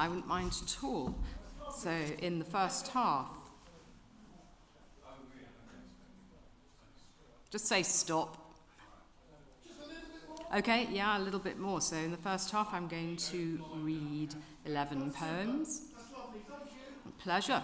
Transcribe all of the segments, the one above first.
I wouldn't mind at all. So in the first half, just say stop. Okay, yeah, a little bit more. So in the first half, I'm going to read 11 poems. Pleasure.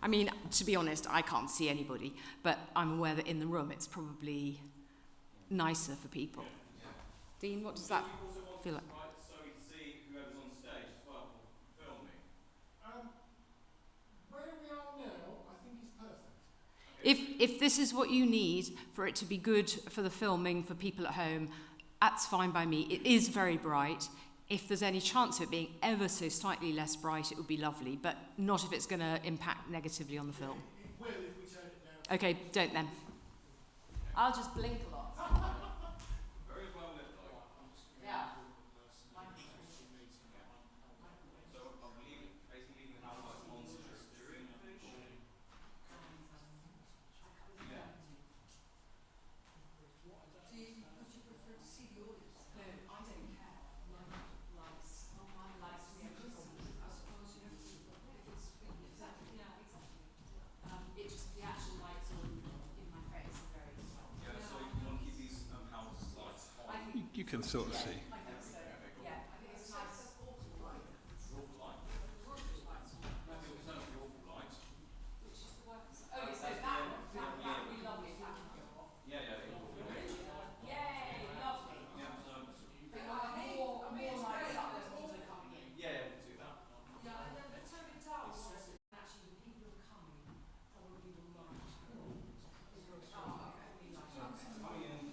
I mean, to be honest, I can't see anybody, but I'm aware that in the room it's probably nicer for people. Yeah. Dean, what does that feel like? So we can see whoever's on stage as well for filming. Where we are now, I think is perfect. If this is what you need for it to be good for the filming for people at home, that's fine by me. It is very bright. If there's any chance of it being ever so slightly less bright, it would be lovely, but not if it's going to impact negatively on the film. It will if we turn it down. Okay, don't then. I'll just blink a lot. Very well lit though. Yeah. So I'm basically leaving the house lights on to just steering fish. Yeah. Would you prefer to see the audience? No, I don't care. Lights. My lights to be able to see. I suppose you have to, if it's Exactly. Yeah, exactly. It just the actual lights on in my face are very strong. Yeah, so you want to keep these house lights on. I think You can sort of see. I think so. Yeah, I think it's nice. Awful light. Maybe we'll turn off the awful light. Which is the workers. Oh, yes, so that one. That would be lovely if that one came off. Yeah, yeah, the awful light. Yay, lovely. Yeah, so But you'll have more lights up as people are coming in. yeah, we can do that. Yeah, and then turn it down. Actually, the people who are coming probably will like. Oh, okay. We like it. Coming in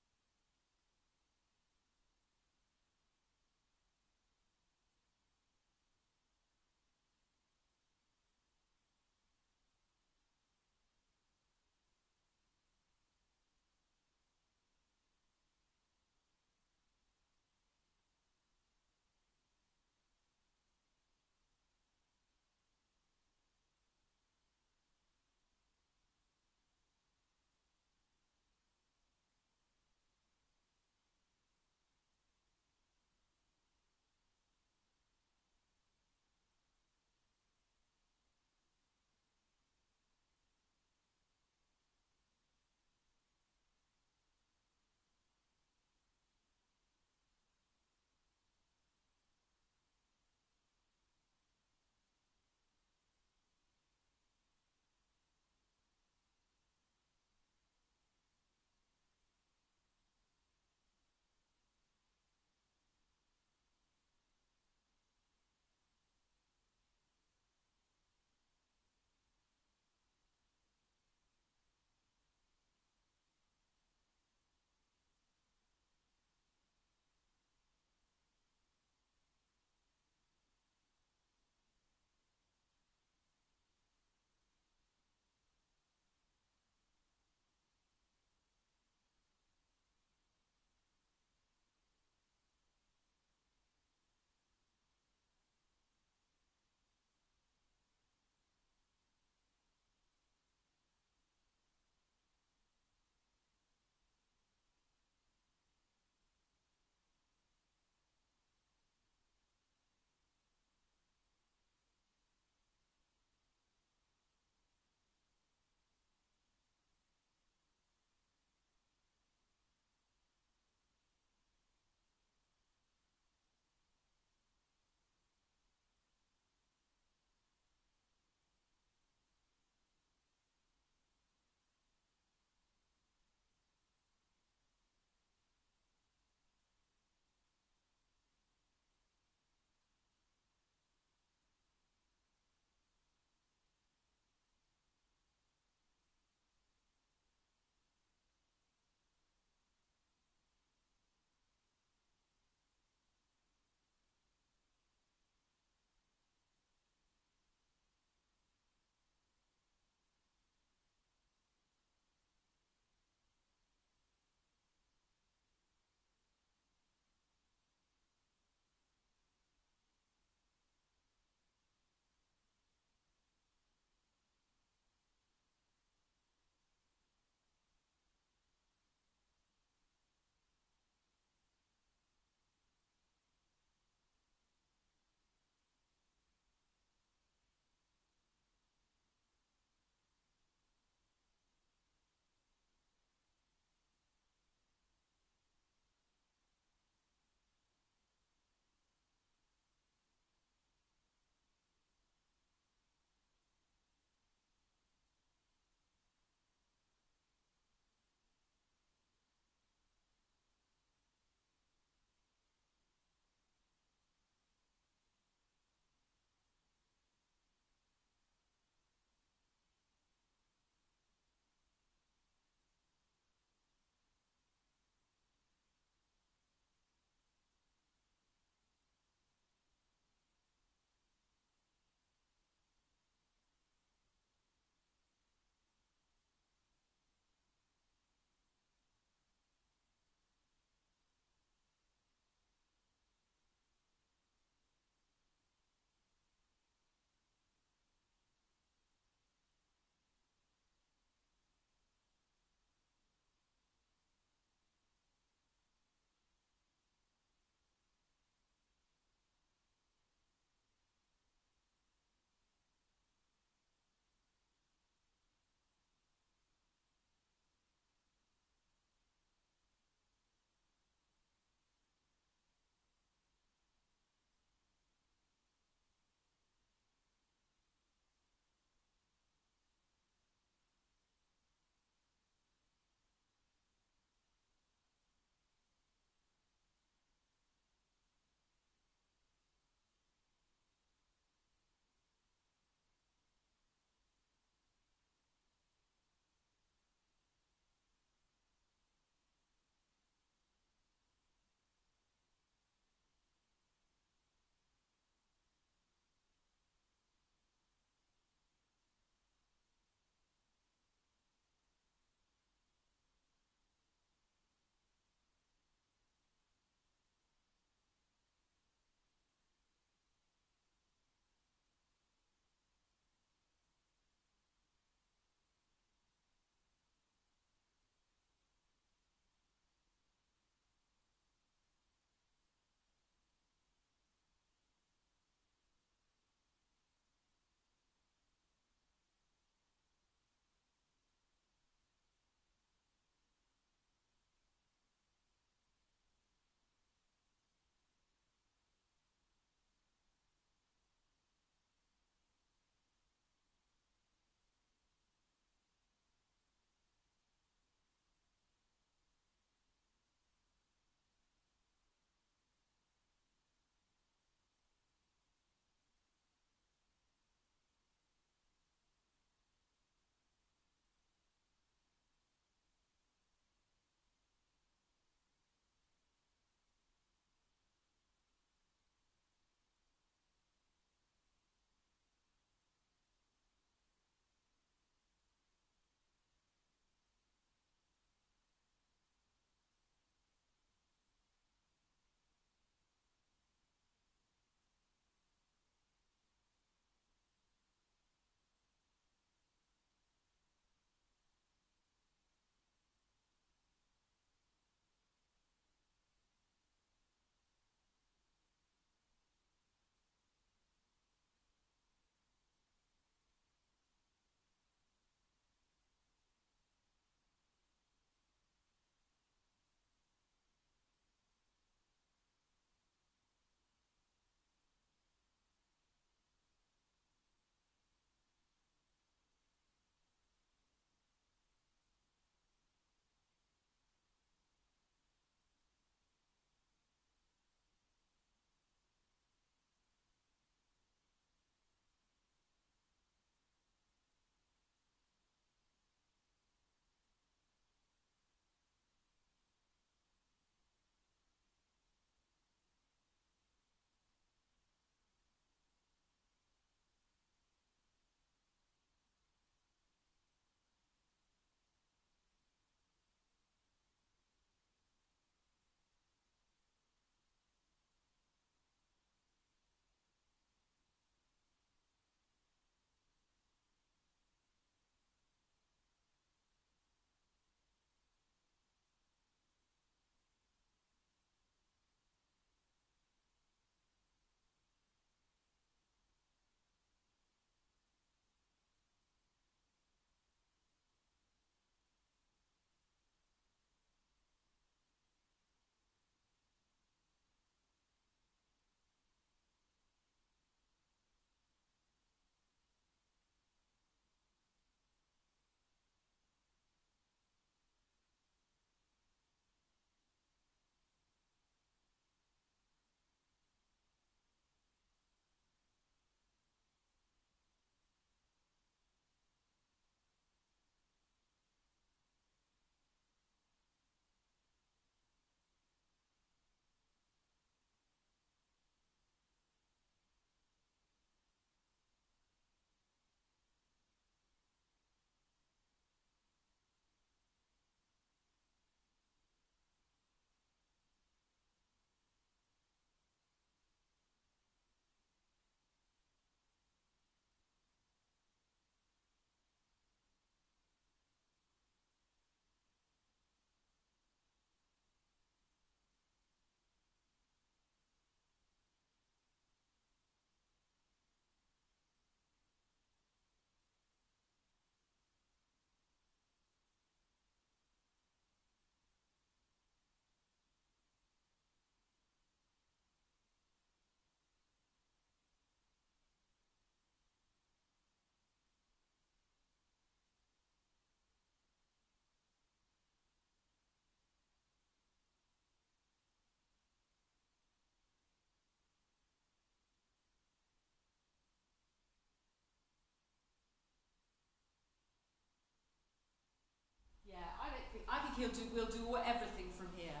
we'll do everything from here.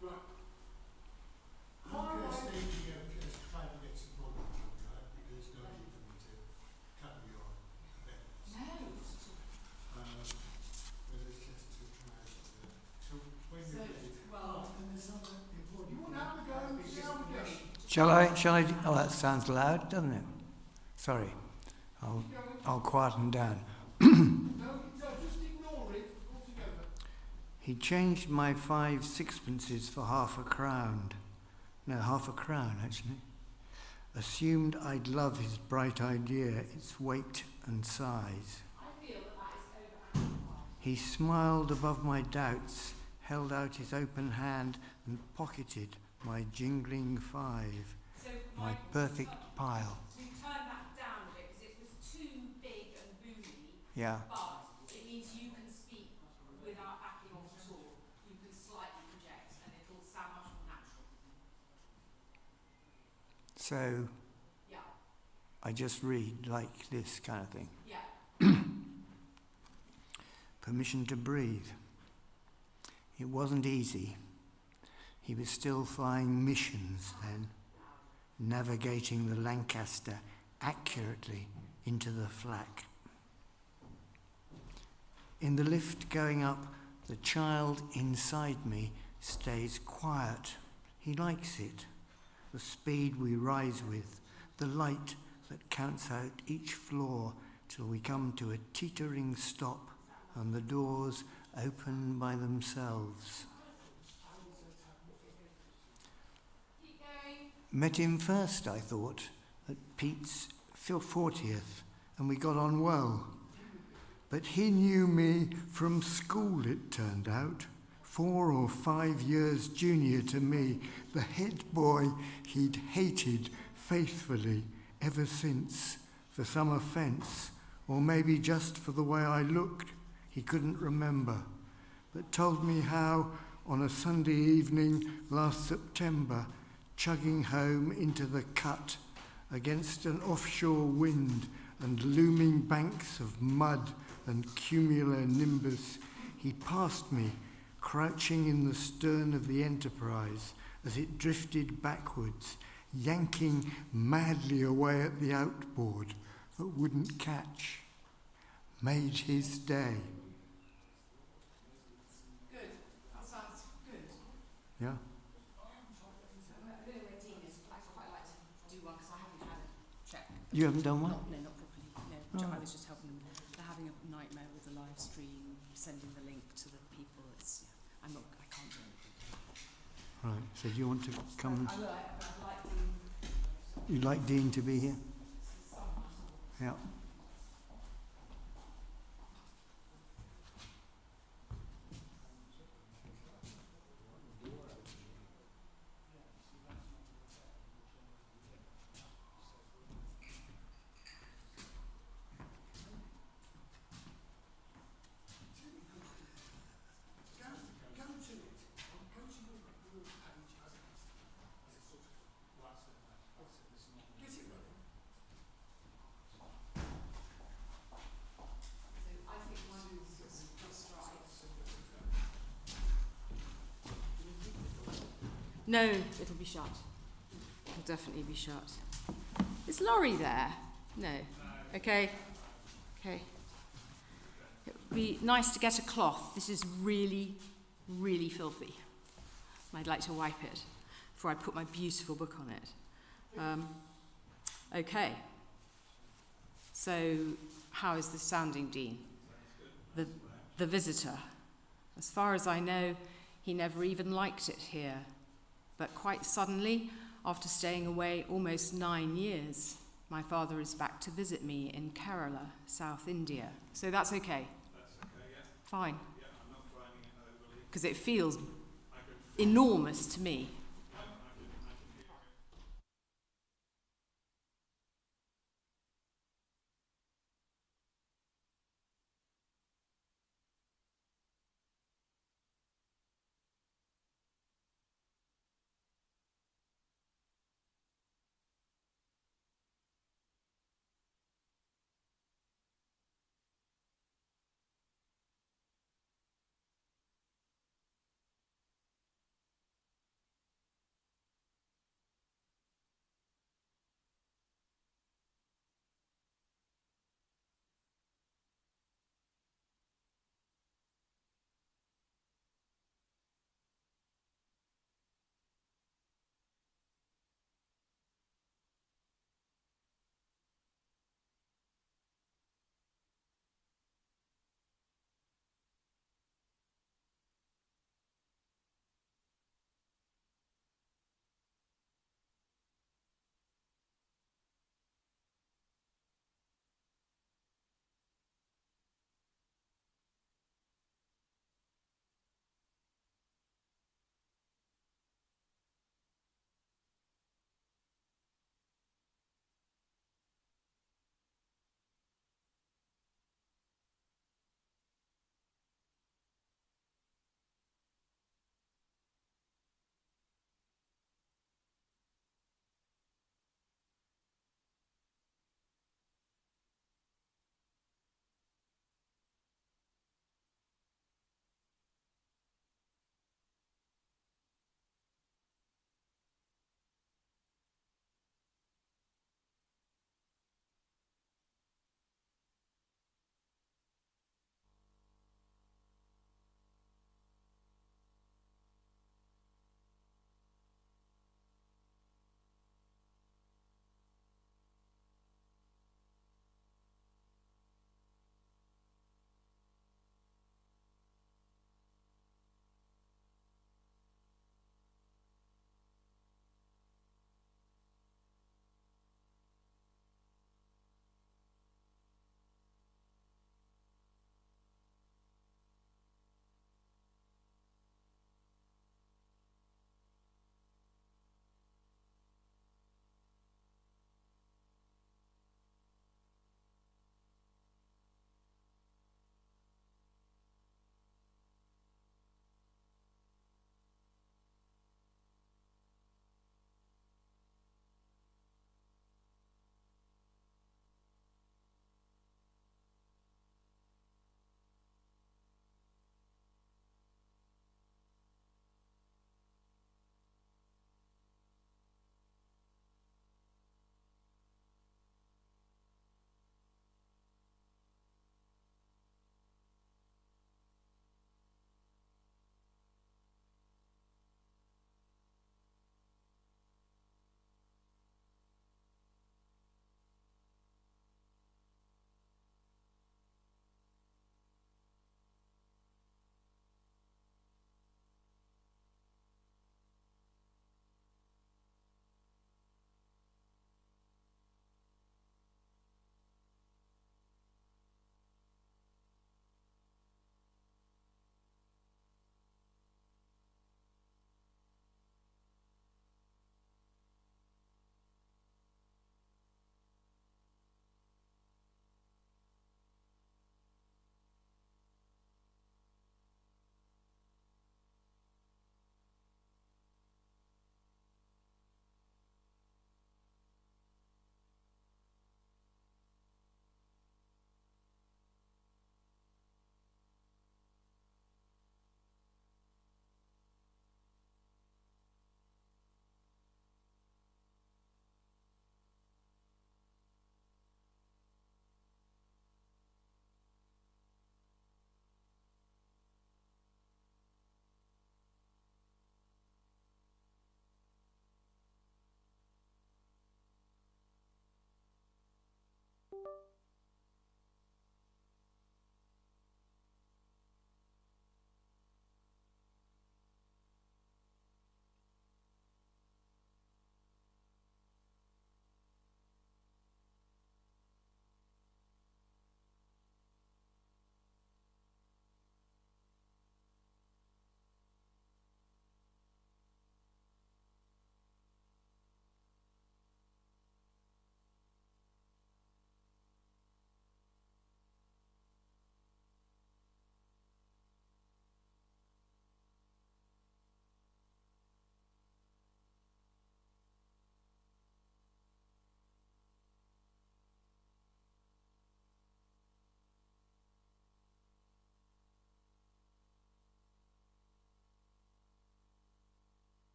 Right. I'm thinking of just trying to get some volume from you. There's no need for me to cover your events. No. But it's just to try so when So, you're ready. well, And there's other important. You want to have a go? See how we go. Shall I? Oh, that sounds loud, doesn't it? Sorry. I'll quieten down. No, just ignore it altogether. He changed my 5 sixpences for half a crown. No, half a crown, actually. Assumed I'd love his bright idea, its weight and size. I feel that is overamplified. He smiled above my doubts, held out his open hand and pocketed my jingling 5, So, my Michael, perfect pile. we turned that down a bit because it was too big and boomy. Yeah. But it means you can speak without backing off at all. You can slightly project and it'll sound much more natural. So Yeah, I just read like this kind of thing. yeah. Permission to breathe. It wasn't easy. He was still flying missions then, navigating the Lancaster accurately into the flak. In the lift going up, the child inside me stays quiet. He likes it. The speed we rise with, the light that counts out each floor till we come to a teetering stop and the doors open by themselves. Keep going. Met him first, I thought, at Pete's 40th, and we got on well. But he knew me from school, it turned out. 4 or 5 years junior to me, the head boy he'd hated faithfully ever since, for some offence, or maybe just for the way I looked. He couldn't remember, but told me how, on a Sunday evening last September, chugging home into the cut against an offshore wind and looming banks of mud and cumulonimbus, he passed me, crouching in the stern of the Enterprise as it drifted backwards, yanking madly away at the outboard that wouldn't catch. Made his day. Good. That sounds good. Yeah? I don't know where Dean is, but I'd quite like to do one because I haven't had a check. You haven't done one? Not properly. No, I was just helping them. They're having a nightmare with the live stream, sending the link to the people. I can't do it. Right, so do you want to come and... I will, but I'd like Dean. You'd like Dean to be here? Yeah. No, it'll be shut. It'll definitely be shut. Is Laurie there? No. Okay. Okay. It would be nice to get a cloth. This is really, really filthy. I'd like to wipe it before I put my beautiful book on it. Okay. So, how is this sounding, Dean? The visitor. As far as I know, he never even liked it here. But quite suddenly, after staying away almost 9 years, my father is back to visit me in Kerala, South India. So that's okay. That's okay, yeah. Fine. Yeah, I'm not finding it overly. Because it feels I enormous to me.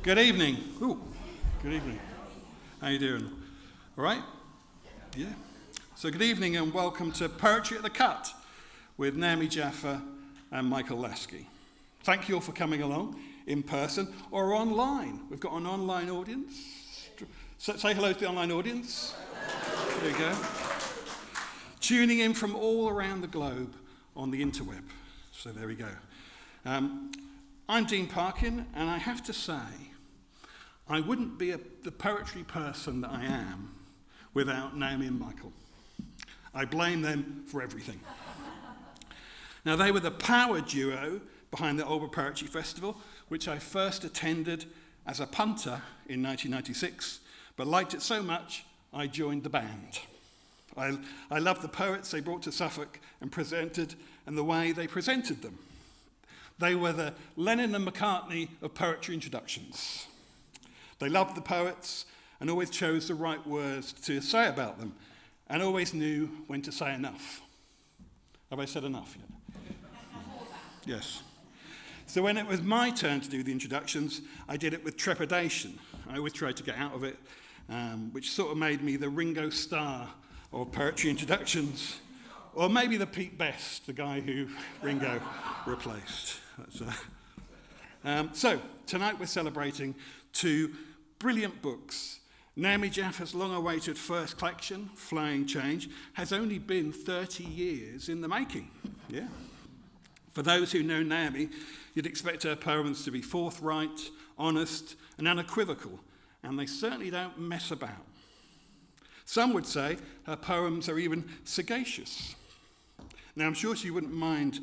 Good evening. Ooh, good evening. How you doing? All right? Yeah. So good evening and welcome to Poetry at the Cut with Naomi Jaffa and Michael Lasky. Thank you all for coming along in person or online. We've got an online audience. Say hello to the online audience. There you go. Tuning in from all around the globe on the interweb. So there we go. I'm Dean Parkin, and I have to say, I wouldn't be the poetry person that I am without Naomi and Michael. I blame them for everything. Now, they were the power duo behind the Alba Poetry Festival, which I first attended as a punter in 1996, but liked it so much, I joined the band. I loved the poets they brought to Suffolk and presented, and the way they presented them. They were the Lennon and McCartney of poetry introductions. They loved the poets and always chose the right words to say about them, and always knew when to say enough. Have I said enough yet? Yes. So when it was my turn to do the introductions, I did it with trepidation. I always tried to get out of it, which sort of made me the Ringo Starr of poetry introductions, or maybe the Pete Best, the guy who Ringo replaced. So tonight we're celebrating two brilliant books. Naomi Jaffa's long-awaited first collection, Flying Change, has only been 30 years in the making. Yeah. For those who know Naomi, you'd expect her poems to be forthright, honest, and unequivocal, and they certainly don't mess about. Some would say her poems are even sagacious. Now, I'm sure she wouldn't mind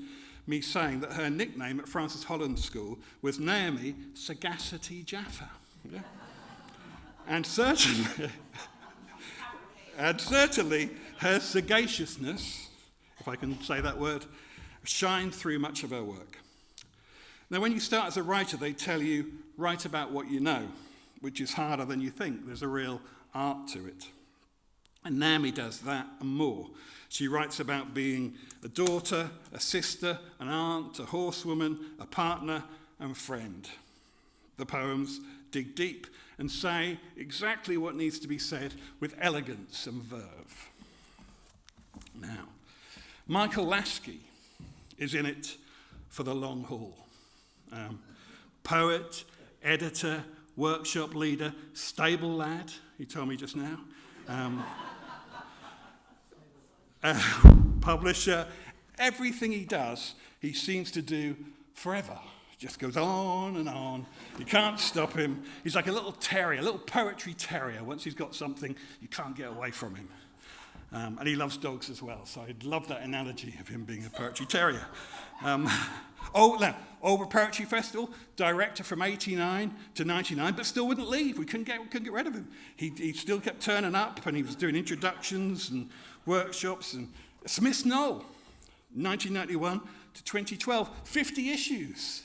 me saying that her nickname at Francis Holland School was Naomi Sagacity Jaffa. Yeah. And certainly her sagaciousness, if I can say that word, shined through much of her work. Now, when you start as a writer, they tell you, write about what you know, which is harder than you think. There's a real art to it. And Naomi does that and more. She writes about being a daughter, a sister, an aunt, a horsewoman, a partner, and friend. The poems dig deep and say exactly what needs to be said with elegance and verve. Now, Michael Lasky is in it for the long haul. Poet, editor, workshop leader, stable lad, he told me just now. Publisher, everything he does, he seems to do forever. Just goes on and on. You can't stop him. He's like a little terrier, a little poetry terrier. Once he's got something, you can't get away from him. And he loves dogs as well, so I love that analogy of him being a poetry terrier. Alba Poetry Festival, director from 89 to 99, but still wouldn't leave. We couldn't get rid of him. He still kept turning up, and he was doing introductions and workshops. And Smith's Knoll, 1991 to 2012, 50 issues.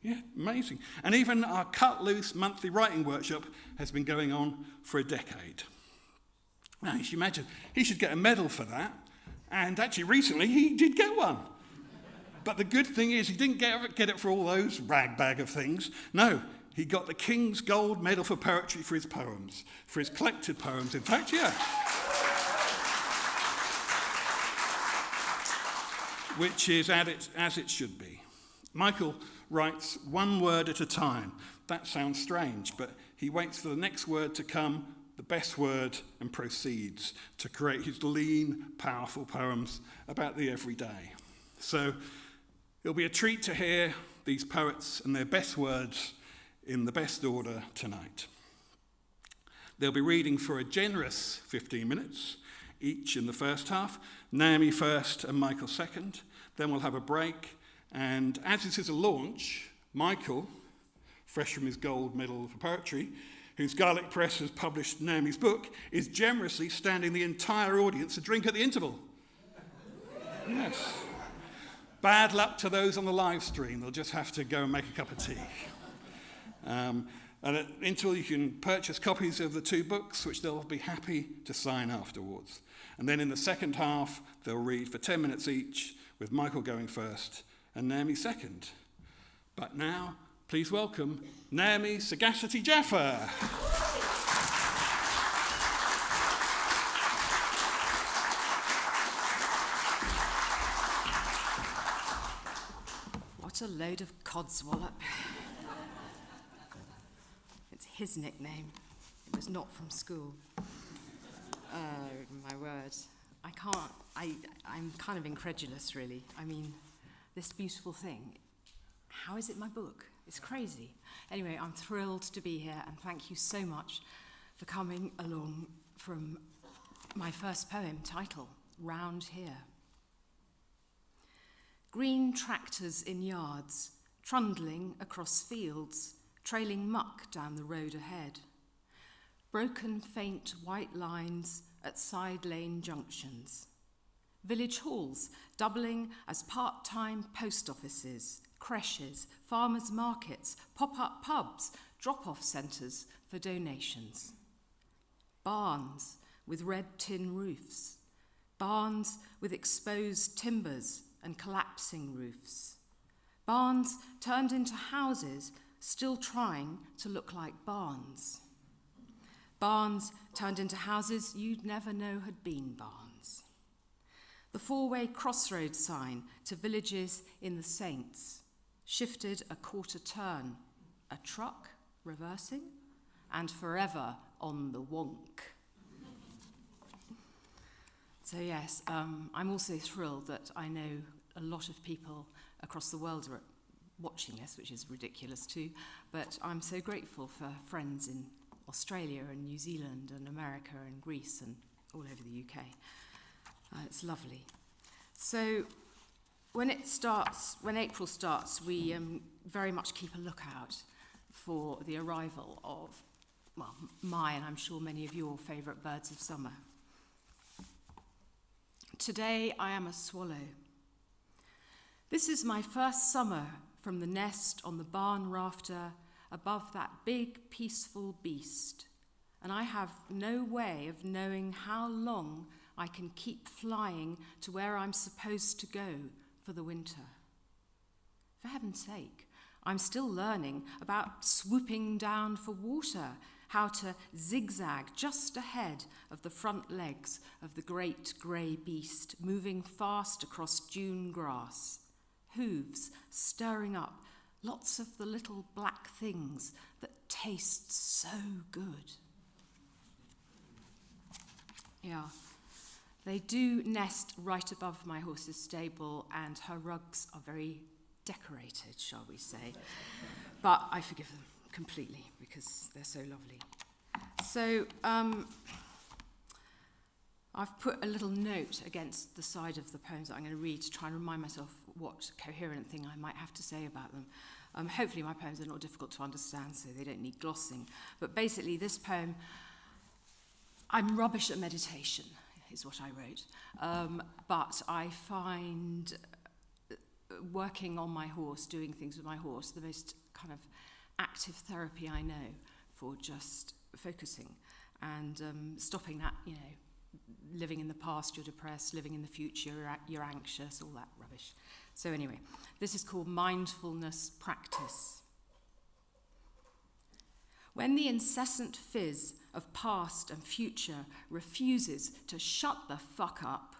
Yeah, amazing. And even our Cut Loose monthly writing workshop has been going on for a decade. Now, you should imagine, he should get a medal for that. And actually, recently, he did get one. But the good thing is, he didn't get it for all those ragbag of things. No, he got the King's Gold Medal for Poetry for his poems, for his collected poems, in fact, yeah. Which is as it should be. Michael writes one word at a time. That sounds strange, but he waits for the next word to come, the best word, and proceeds to create his lean, powerful poems about the everyday. So it'll be a treat to hear these poets and their best words in the best order tonight. They'll be reading for a generous 15 minutes, each in the first half, Naomi first and Michael second. Then we'll have a break, and as this is a launch, Michael, fresh from his gold medal for poetry, whose Garlic Press has published Naomi's book, is generously standing the entire audience a drink at the interval. Yes. Bad luck to those on the live stream. They'll just have to go and make a cup of tea. And at the interval, you can purchase copies of the two books, which they'll be happy to sign afterwards. And then in the second half, they'll read for 10 minutes each, with Michael going first and Naomi second. But now, Please welcome Naomi Sagacity Jaffa. What a load of codswallop. It's his nickname. It was not from school. Oh, my word. I'm kind of incredulous, really. I mean, this beautiful thing, how is it my book? It's crazy. Anyway, I'm thrilled to be here, and thank you so much for coming along from my first poem title, Round Here. Green tractors in yards, trundling across fields, trailing muck down the road ahead. Broken, faint white lines at side lane junctions. Village halls doubling as part-time post offices, creches, farmers' markets, pop-up pubs, drop-off centres for donations. Barns with red tin roofs. Barns with exposed timbers and collapsing roofs. Barns turned into houses, still trying to look like barns. Barns turned into houses you'd never know had been barns. The four-way crossroad sign to villages in the Saints shifted a quarter turn, a truck reversing, and forever on the wonk. So yes, I'm also thrilled that I know a lot of people across the world are watching this, which is ridiculous too, but I'm so grateful for friends in Australia and New Zealand and America and Greece and all over the UK. It's lovely. So when April starts, we very much keep a lookout for the arrival of, well, my and I'm sure many of your favourite birds of summer. Today I am a swallow. This is my first summer from the nest on the barn rafter above that big, peaceful beast, and I have no way of knowing how long I can keep flying to where I'm supposed to go for the winter. For heaven's sake, I'm still learning about swooping down for water, how to zigzag just ahead of the front legs of the great grey beast, moving fast across dune grass, hooves stirring up lots of the little black things that taste so good. Yeah, they do nest right above my horse's stable, and her rugs are very decorated, shall we say. But I forgive them completely because they're so lovely. So I've put a little note against the side of the poems that I'm going to read to try and remind myself what coherent thing I might have to say about them. Hopefully my poems are not difficult to understand, so they don't need glossing. But basically this poem, I'm rubbish at meditation, is what I wrote. But I find working on my horse, doing things with my horse, the most kind of active therapy I know for just focusing and stopping that, living in the past, you're depressed, living in the future, you're anxious, all that rubbish. So anyway, this is called mindfulness practice. When the incessant fizz of past and future refuses to shut the fuck up,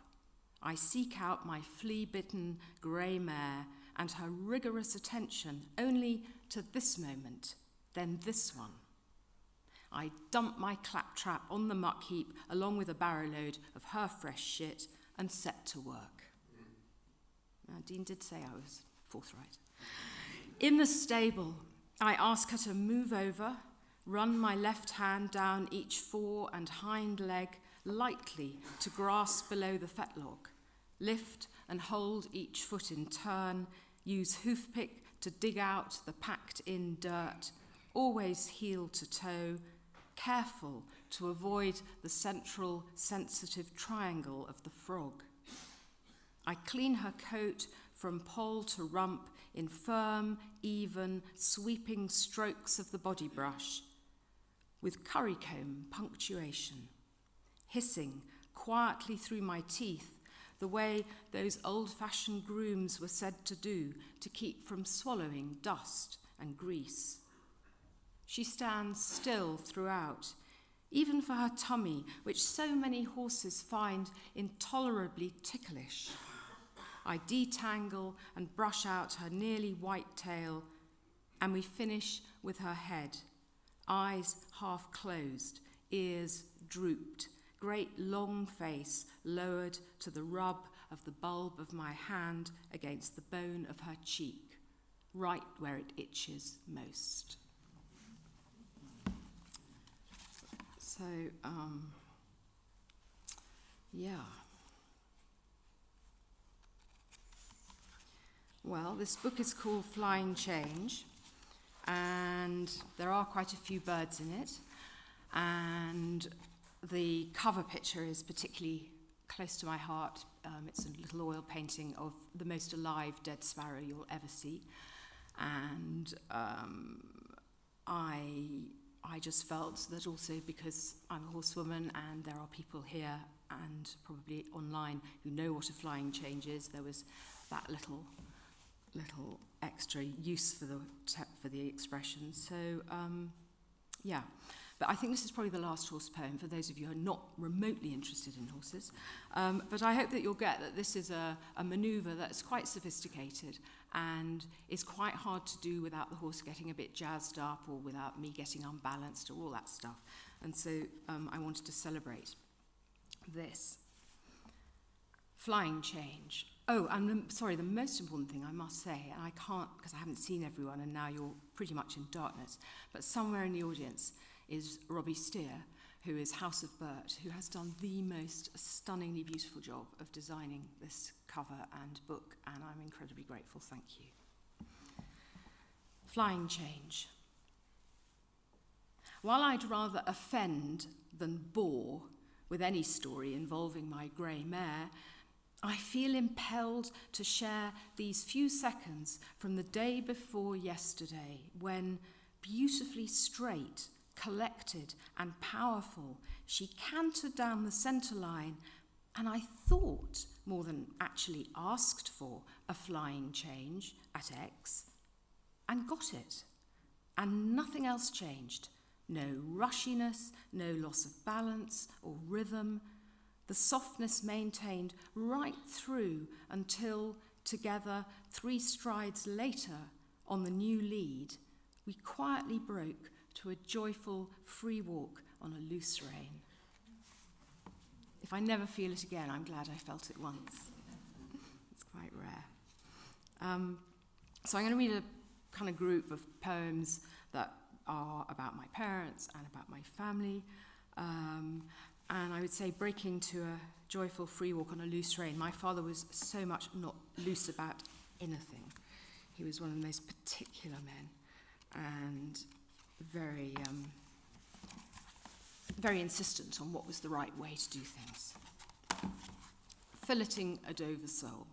I seek out my flea-bitten grey mare and her rigorous attention only to this moment, then this one. I dump my claptrap on the muck heap along with a barrowload of her fresh shit and set to work. Dean did say I was forthright. In the stable, I ask her to move over, run my left hand down each fore and hind leg lightly to grass below the fetlock, lift and hold each foot in turn, use hoofpick to dig out the packed-in dirt, always heel to toe, careful to avoid the central sensitive triangle of the frog. I clean her coat from poll to rump in firm, even, sweeping strokes of the body brush, with currycomb punctuation, hissing quietly through my teeth the way those old-fashioned grooms were said to do to keep from swallowing dust and grease. She stands still throughout, even for her tummy, which so many horses find intolerably ticklish. I detangle and brush out her nearly white tail, and we finish with her head, eyes half closed, ears drooped, great long face lowered to the rub of the bulb of my hand against the bone of her cheek, right where it itches most. So, yeah. Well, this book is called Flying Change, and there are quite a few birds in it, and the cover picture is particularly close to my heart. It's a little oil painting of the most alive dead sparrow you'll ever see, and I just felt that also because I'm a horsewoman and there are people here and probably online who know what a flying change is, there was that little extra use for the expression. So, yeah. But I think this is probably the last horse poem for those of you who are not remotely interested in horses. But I hope that you'll get that this is a manoeuvre that's quite sophisticated and is quite hard to do without the horse getting a bit jazzed up or without me getting unbalanced or all that stuff. And so I wanted to celebrate this. Flying change. Oh, and sorry, the most important thing I must say, and I can't because I haven't seen everyone and now you're pretty much in darkness, but somewhere in the audience is Robbie Steer, who is House of Burt, who has done the most stunningly beautiful job of designing this cover and book, and I'm incredibly grateful. Thank you. Flying change. While I'd rather offend than bore with any story involving my grey mare, I feel impelled to share these few seconds from the day before yesterday when, beautifully straight, collected and powerful, she cantered down the centre line, and I thought, more than actually asked for, a flying change at X, and got it. And nothing else changed. No rushiness, no loss of balance or rhythm. The softness maintained right through until, together, 3 strides later, on the new lead, we quietly broke to a joyful free walk on a loose rein. If I never feel it again, I'm glad I felt it once. It's quite rare. So I'm going to read a kind of group of poems that are about my parents and about my family. And I would say breaking to a joyful free walk on a loose rein. My father was so much not loose about anything. He was one of the most particular men and very insistent on what was the right way to do things. Filleting a Dover sole.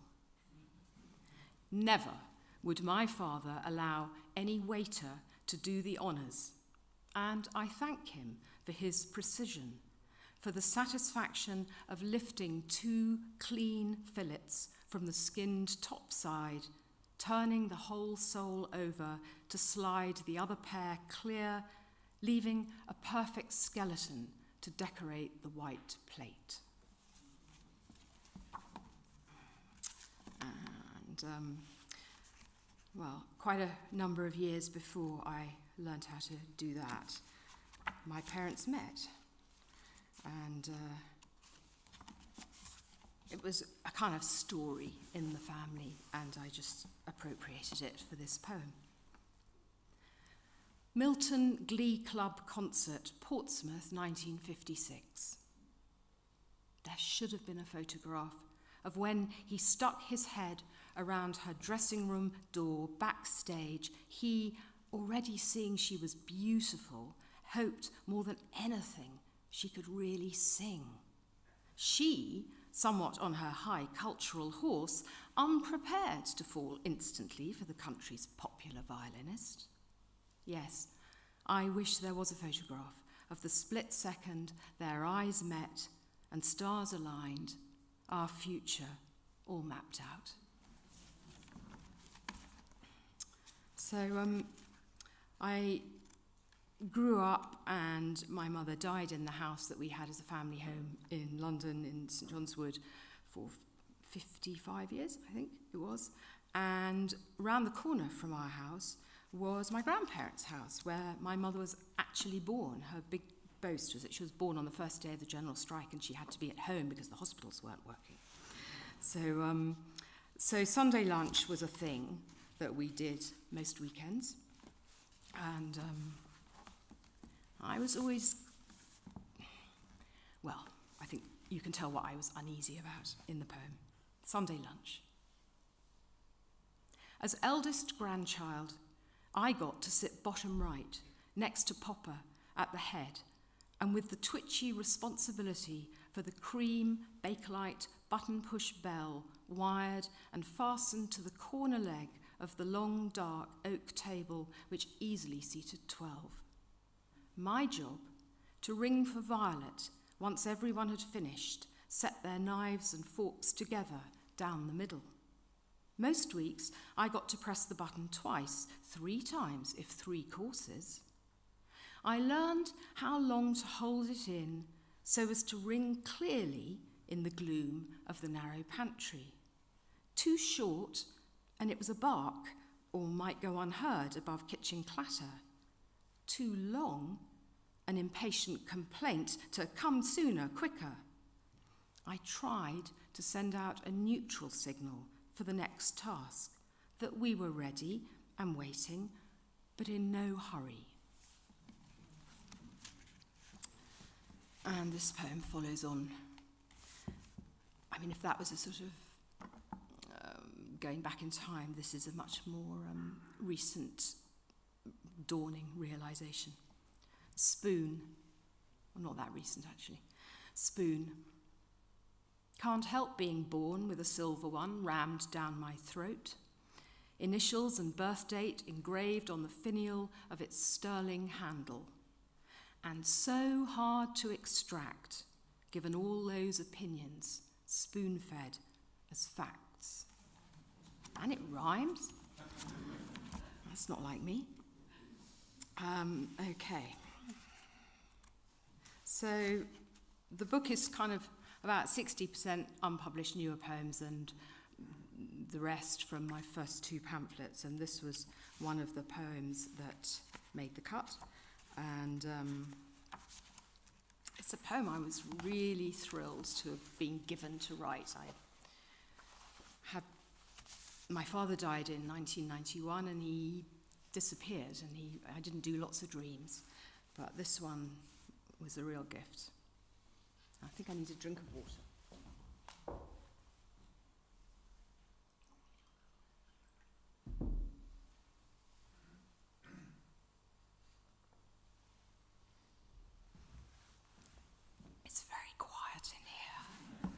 Never would my father allow any waiter to do the honours, and I thank him for his precision, for the satisfaction of lifting 2 clean fillets from the skinned top side, turning the whole sole over to slide the other pair clear, leaving a perfect skeleton to decorate the white plate. And, well, quite a number of years before I learned how to do that, my parents met. And it was a kind of story in the family, and I just appropriated it for this poem. Milton Glee Club Concert, Portsmouth, 1956. There should have been a photograph of when he stuck his head around her dressing room door backstage. He, already seeing she was beautiful, hoped more than anything she could really sing. She, somewhat on her high cultural horse, unprepared to fall instantly for the country's popular violinist. Yes, I wish there was a photograph of the split second their eyes met and stars aligned, our future all mapped out. So I grew up and my mother died in the house that we had as a family home in London in St John's Wood for 55 years, I think it was. And round the corner from our house was my grandparents' house, where my mother was actually born. Her big boast was that she was born on the first day of the general strike and she had to be at home because the hospitals weren't working. So Sunday lunch was a thing that we did most weekends. And I was always, well, I think you can tell what I was uneasy about in the poem. Sunday lunch. As eldest grandchild, I got to sit bottom right, next to Popper, at the head, and with the twitchy responsibility for the cream Bakelite button-push bell wired and fastened to the corner leg of the long, dark oak table which easily seated 12. My job, to ring for Violet once everyone had finished, set their knives and forks together down the middle. Most weeks, I got to press the button twice, 3 times if 3 courses. I learned how long to hold it in so as to ring clearly in the gloom of the narrow pantry. Too short, and it was a bark, or might go unheard above kitchen clatter. Too long, an impatient complaint to come sooner, quicker. I tried to send out a neutral signal for the next task, that we were ready and waiting, but in no hurry. And this poem follows on. I mean, if that was a sort of going back in time, this is a much more recent, dawning realization. Spoon, well, not that recent actually. Spoon. Can't help being born with a silver one rammed down my throat. Initials and birth date engraved on the finial of its sterling handle. And so hard to extract, given all those opinions, spoon-fed as facts. And it rhymes. That's not like me. Okay. So the book is kind of about 60% unpublished newer poems and the rest from my first 2 pamphlets. And this was one of the poems that made the cut. And it's a poem I was really thrilled to have been given to write. My father died in 1991 and he disappeared, and I didn't do lots of dreams, but this one was a real gift. I think I need a drink of water. It's very quiet in here.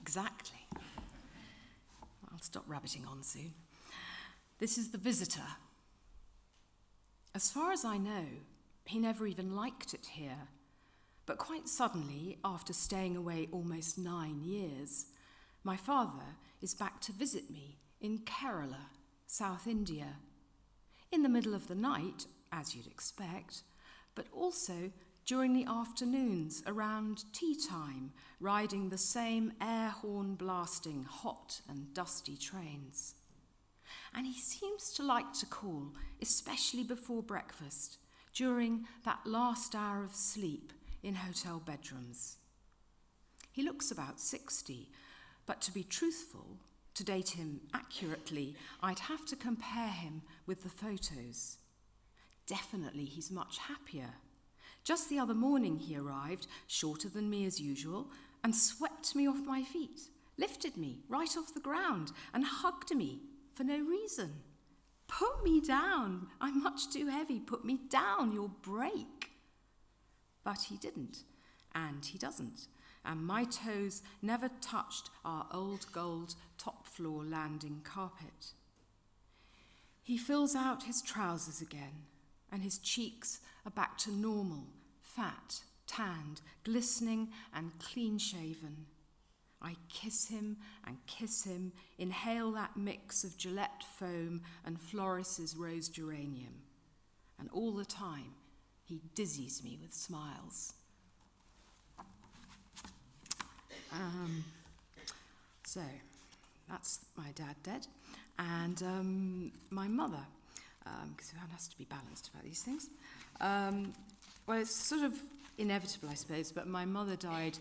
Exactly. I'll stop rabbiting on soon. This is The Visitor. As far as I know, he never even liked it here. But quite suddenly, after staying away almost 9 years, my father is back to visit me in Kerala, South India. In the middle of the night, as you'd expect, but also during the afternoons around tea time, riding the same air horn blasting hot and dusty trains. And he seems to like to call, especially before breakfast, during that last hour of sleep in hotel bedrooms. He looks about 60, but to be truthful, to date him accurately, I'd have to compare him with the photos. Definitely he's much happier. Just the other morning he arrived, shorter than me as usual, and swept me off my feet, lifted me right off the ground, and hugged me for no reason. Put me down, I'm much too heavy, put me down, you'll break. But he didn't, and he doesn't, and my toes never touched our old gold top floor landing carpet. He fills out his trousers again, and his cheeks are back to normal, fat, tanned, glistening and clean-shaven. I kiss him and kiss him, inhale that mix of Gillette foam and Floris's rose geranium. And all the time, he dizzies me with smiles. So, that's my dad dead. And my mother, because one has to be balanced about these things. Well, it's sort of inevitable, I suppose, but my mother died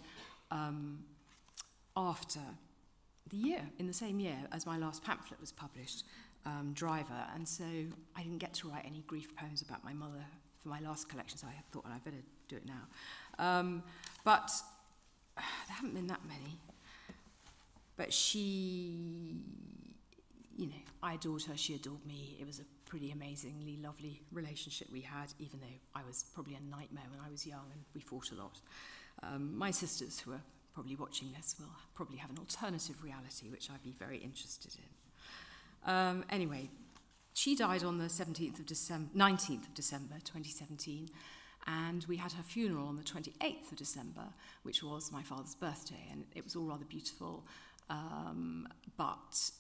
after in the same year as my last pamphlet was published, Driver, and so I didn't get to write any grief poems about my mother for my last collection, so I thought, well, I better do it now. But there haven't been that many. But she, I adored her, she adored me. It was a pretty amazingly lovely relationship we had, even though I was probably a nightmare when I was young and we fought a lot. My sisters, who are probably watching this, will probably have an alternative reality, which I'd be very interested in. Anyway, she died on the 19th of December 2017, and we had her funeral on the 28th of December, which was my father's birthday, and it was all rather beautiful, but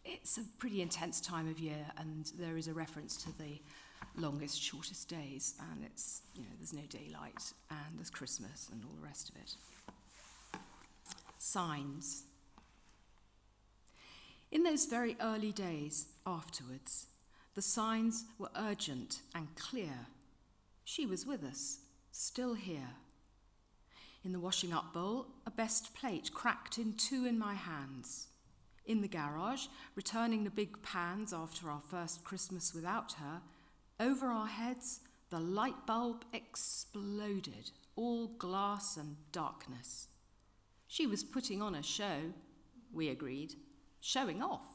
it's a pretty intense time of year, and there is a reference to the longest, shortest days, and it's, there's no daylight, and there's Christmas and all the rest of it. Signs. In those very early days afterwards, the signs were urgent and clear. She was with us, still here. In the washing up bowl, a best plate cracked in two in my hands. In the garage, returning the big pans after our first Christmas without her, over our heads, the light bulb exploded, all glass and darkness. She was putting on a show, we agreed, showing off.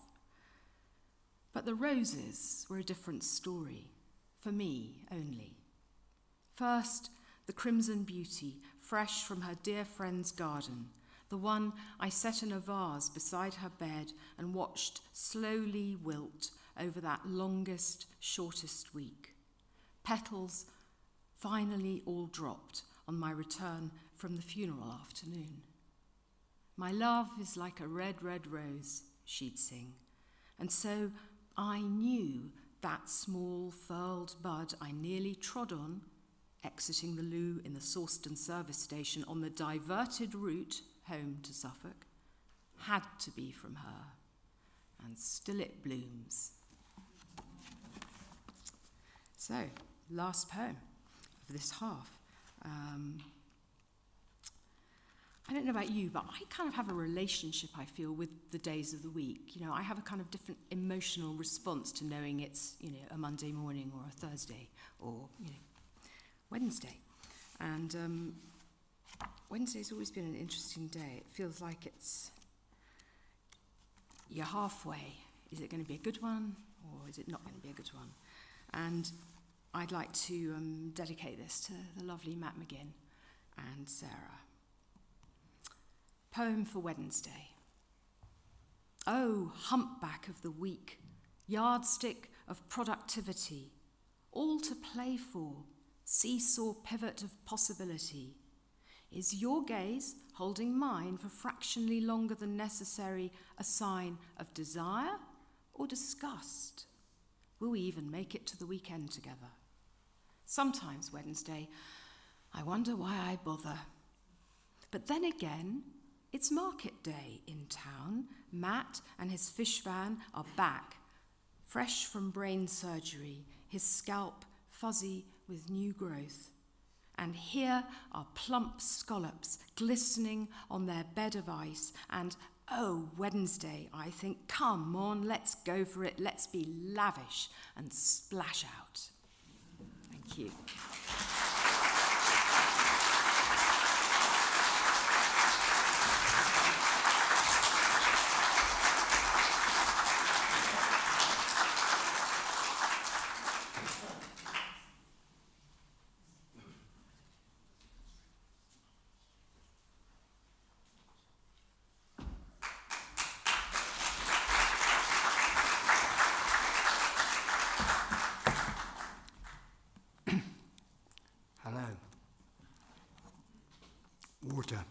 But the roses were a different story, for me only. First, the crimson beauty, fresh from her dear friend's garden, the one I set in a vase beside her bed and watched slowly wilt over that longest, shortest week. Petals finally all dropped on my return from the funeral afternoon. My love is like a red, red rose, she'd sing. And so I knew that small furled bud I nearly trod on, exiting the loo in the Sawston service station on the diverted route home to Suffolk, had to be from her. And still it blooms. So, last poem of this half. I don't know about you, but I kind of have a relationship, I feel, with the days of the week. I have a kind of different emotional response to knowing it's, a Monday morning or a Thursday or, Wednesday. And Wednesday's always been an interesting day. It feels like you're halfway. Is it going to be a good one or is it not going to be a good one? And I'd like to dedicate this to the lovely Matt McGinn and Sarah. Poem for Wednesday. Oh, humpback of the week, yardstick of productivity, all to play for, seesaw pivot of possibility. Is your gaze, holding mine for fractionally longer than necessary, a sign of desire or disgust? Will we even make it to the weekend together? Sometimes Wednesday, I wonder why I bother. But then again, it's market day in town. Matt and his fish van are back, fresh from brain surgery, his scalp fuzzy with new growth. And here are plump scallops glistening on their bed of ice. And oh, Wednesday, I think, come on, let's go for it. Let's be lavish and splash out. Thank you. Hello. Water.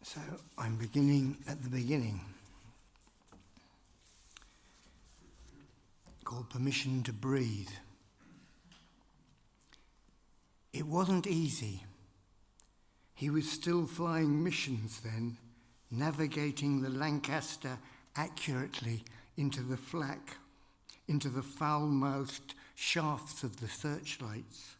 So I'm beginning at the beginning. Called Permission to Breathe. It wasn't easy. He was still flying missions then, navigating the Lancaster accurately into the flak, into the foul-mouthed shafts of the searchlights.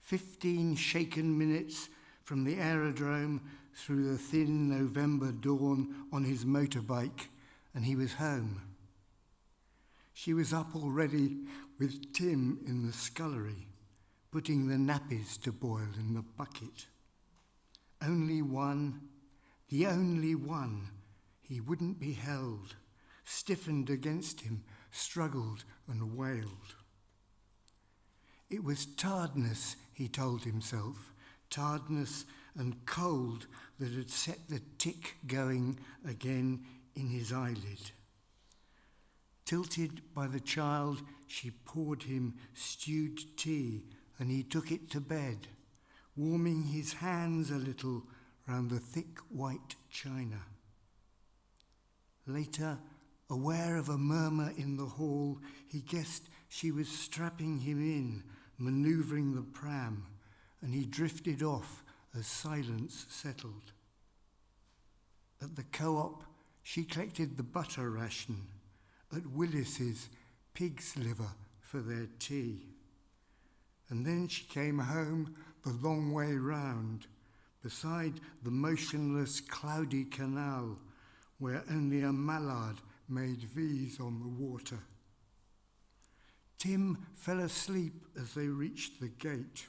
15 shaken minutes from the aerodrome through the thin November dawn on his motorbike, and he was home. She was up already with Tim in the scullery, putting the nappies to boil in the bucket. Only one, the only one, he wouldn't be held, stiffened against him, struggled and wailed. It was tiredness, he told himself, tiredness and cold that had set the tick going again in his eyelid. Tilted by the child, she poured him stewed tea, and he took it to bed, warming his hands a little round the thick white china. Later, aware of a murmur in the hall, he guessed she was strapping him in, manoeuvring the pram, and he drifted off as silence settled. At the co-op, she collected the butter ration. At Willis's, pig's liver for their tea. And then she came home the long way round, beside the motionless, cloudy canal, where only a mallard made V's on the water. Tim fell asleep as they reached the gate,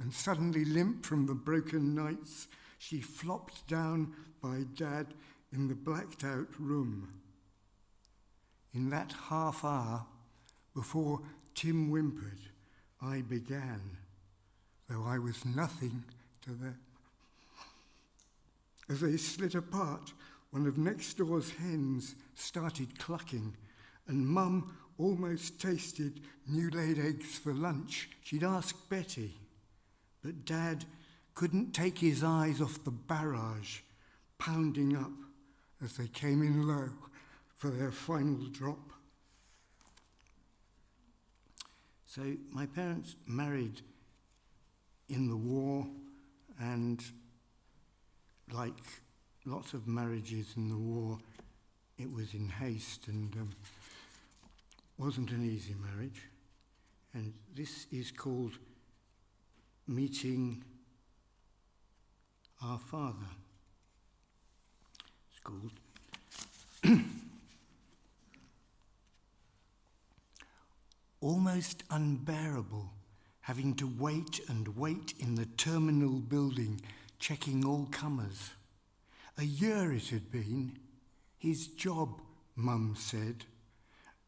and suddenly limp from the broken nights, she flopped down by Dad in the blacked-out room. In that half hour, before Tim whimpered, I began, though I was nothing to them. As they slid apart, one of next door's hens started clucking, and Mum almost tasted new-laid eggs for lunch. She'd asked Betty, but Dad couldn't take his eyes off the barrage pounding up as they came in low for their final drop. So my parents married in the war, and like lots of marriages in the war, it was in haste and wasn't an easy marriage. And this is called Meeting Our Father. It's called. Almost unbearable, having to wait and wait in the terminal building, checking all comers. A year it had been, his job, Mum said,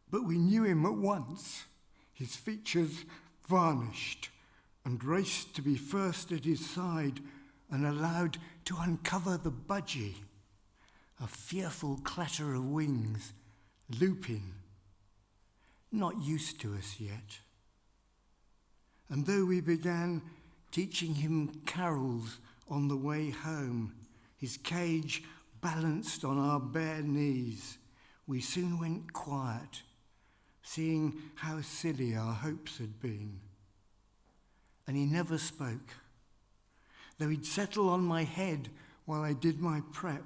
but we knew him at once, his features varnished, and raced to be first at his side and allowed to uncover the budgie. A fearful clatter of wings, looping, not used to us yet. And though we began teaching him carols on the way home, his cage balanced on our bare knees, we soon went quiet, seeing how silly our hopes had been. And he never spoke, though he'd settle on my head while I did my prep,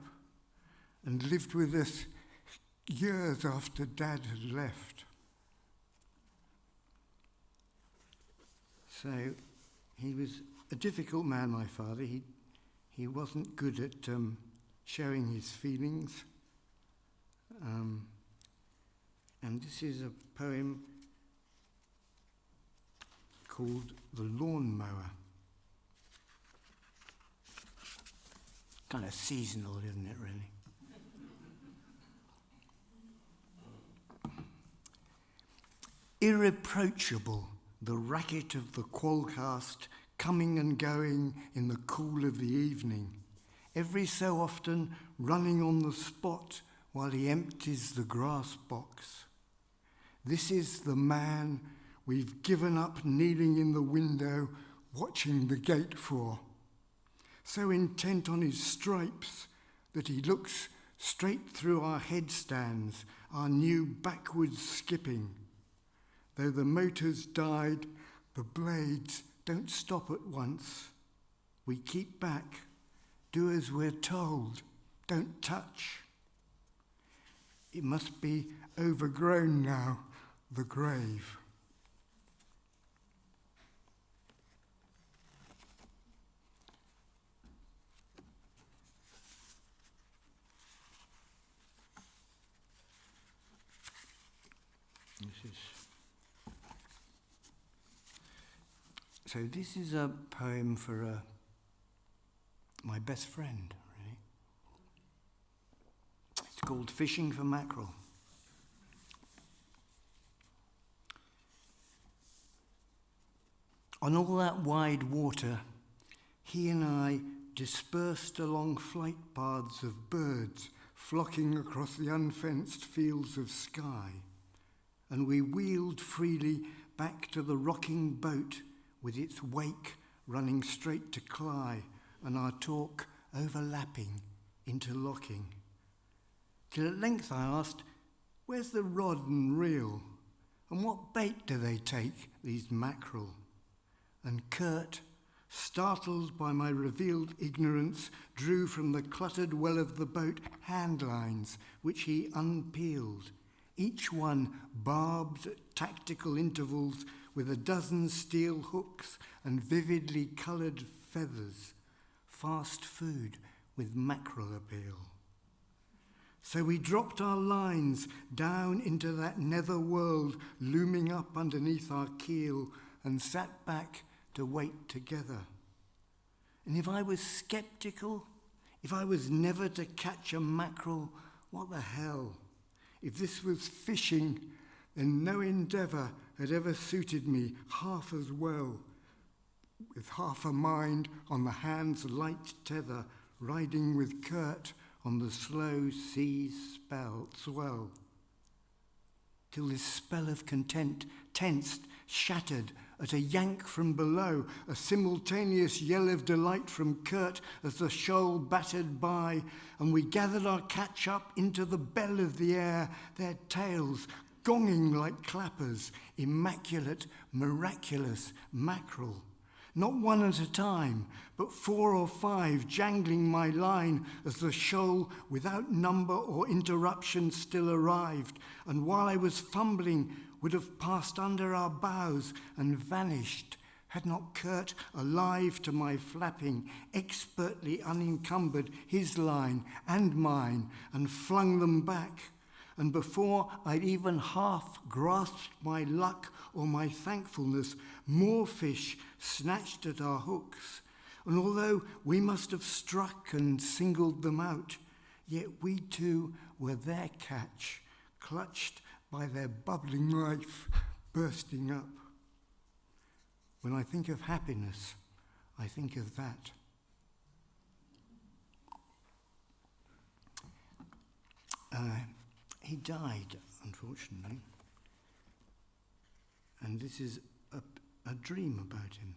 and lived with us years after Dad had left. So he was a difficult man, my father. He wasn't good at sharing his feelings. And this is a poem called The Lawn Mower. Kind of seasonal, isn't it, really? Irreproachable, the racket of the qualcast coming and going in the cool of the evening, every so often running on the spot while he empties the grass box. This is the man we've given up kneeling in the window watching the gate for. so intent on his stripes that he looks straight through our headstands, our new backwards skipping. Though the motor's died, the blades don't stop at once. We keep back, do as we're told, don't touch. It must be overgrown now, the grave. This is a poem for my best friend, really. It's called Fishing for Mackerel. On all that wide water, he and I dispersed along flight paths of birds flocking across the unfenced fields of sky, and we wheeled freely back to the rocking boat with its wake running straight to Cly and our talk overlapping, interlocking. Till at length I asked, where's the rod and reel? And what bait do they take, these mackerel? And Kurt, startled by my revealed ignorance, drew from the cluttered well of the boat handlines, which he unpeeled, each one barbed at tactical intervals with a dozen steel hooks and vividly coloured feathers, fast food with mackerel appeal. So we dropped our lines down into that nether world looming up underneath our keel and sat back to wait together. And if I was sceptical, if I was never to catch a mackerel, what the hell? If this was fishing, then no endeavour had ever suited me half as well, with half a mind on the hand's light tether, riding with Kurt on the slow sea's swell. Till this spell of content tensed, shattered, at a yank from below, a simultaneous yell of delight from Kurt as the shoal battered by, and we gathered our catch up into the bell of the air, their tails gonging like clappers, immaculate, miraculous mackerel. Not one at a time, but 4 or 5 jangling my line as the shoal without number or interruption still arrived, and while I was fumbling would have passed under our bows and vanished, had not Kurt, alive to my flapping, expertly unencumbered his line and mine and flung them back. And before I'd even half grasped my luck or my thankfulness, more fish snatched at our hooks. And although we must have struck and singled them out, yet we too were their catch, clutched by their bubbling life bursting up. When I think of happiness, I think of that. He died, unfortunately, and this is a dream about him.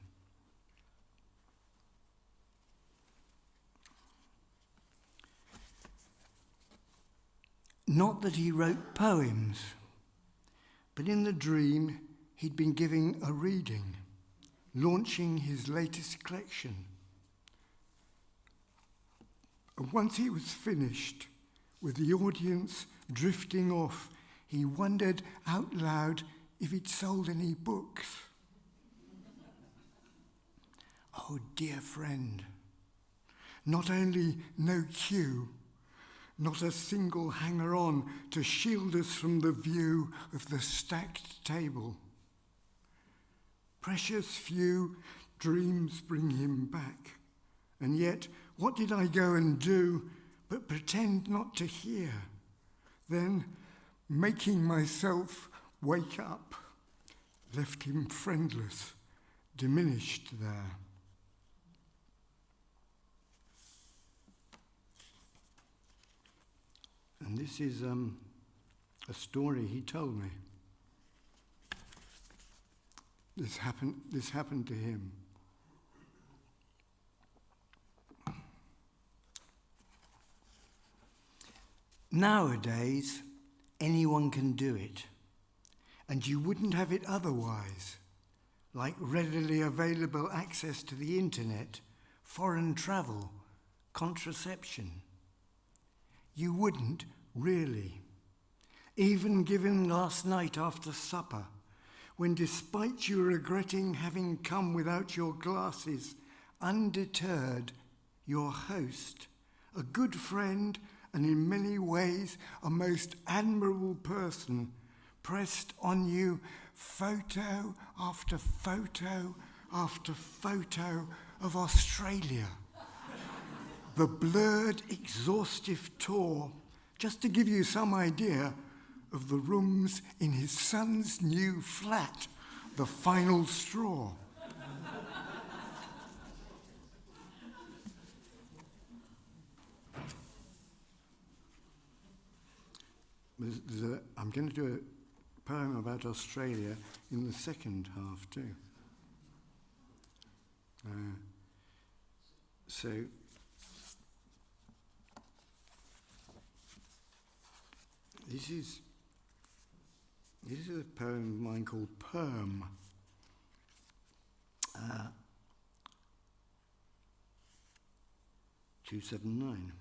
Not that he wrote poems, but in the dream he'd been giving a reading, launching his latest collection. And once he was finished, with the audience drifting off, he wondered out loud if he'd sold any books. Oh, dear friend, not only no queue, not a single hanger-on to shield us from the view of the stacked table. Precious few dreams bring him back, and yet what did I go and do but pretend not to hear? Then, making myself wake up, left him friendless, diminished there. And this is a story he told me. This happened to him. Nowadays, anyone can do it, and you wouldn't have it otherwise, like readily available access to the internet, foreign travel, contraception. You wouldn't really. Even given last night after supper, when despite you regretting having come without your glasses, undeterred, your host, a good friend and in many ways a most admirable person, pressed on you photo after photo after photo of Australia. The blurred, exhaustive tour, just to give you some idea of the rooms in his son's new flat, the final straw. I'm going to do a poem about Australia in the second half too. So this is a poem of mine called Perm. 279.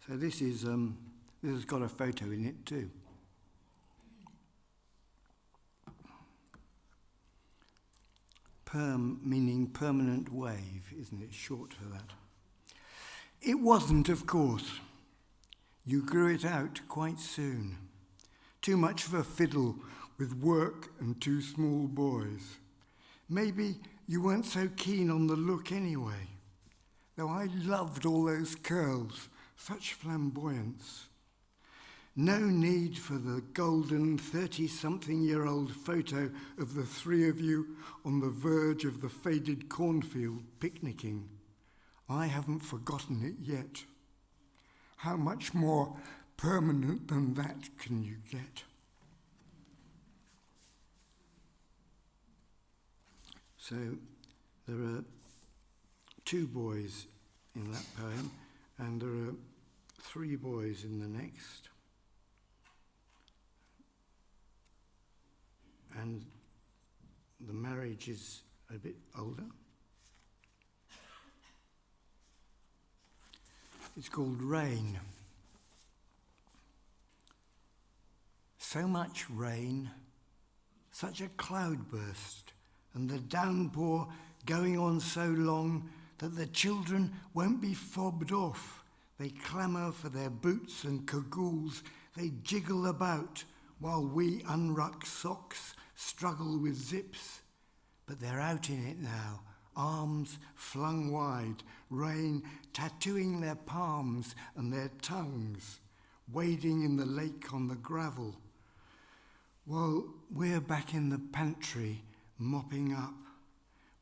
So this has got a photo in it too. Perm meaning permanent wave, isn't it? Short for that. It wasn't, of course. You grew it out quite soon. Too much of a fiddle with work and two small boys. Maybe you weren't so keen on the look anyway, though I loved all those curls, such flamboyance. No need for the golden 30-something-year-old photo of the three of you on the verge of the faded cornfield picnicking. I haven't forgotten it yet. How much more permanent than that can you get? So there are two boys in that poem, and there are three boys in the next. And the marriage is a bit older. It's called Rain. So much rain, such a cloudburst, and the downpour going on so long that the children won't be fobbed off. They clamour for their boots and cagoules. They jiggle about while we unruck socks, struggle with zips. But they're out in it now, arms flung wide, rain tattooing their palms and their tongues, wading in the lake on the gravel, while we're back in the pantry mopping up,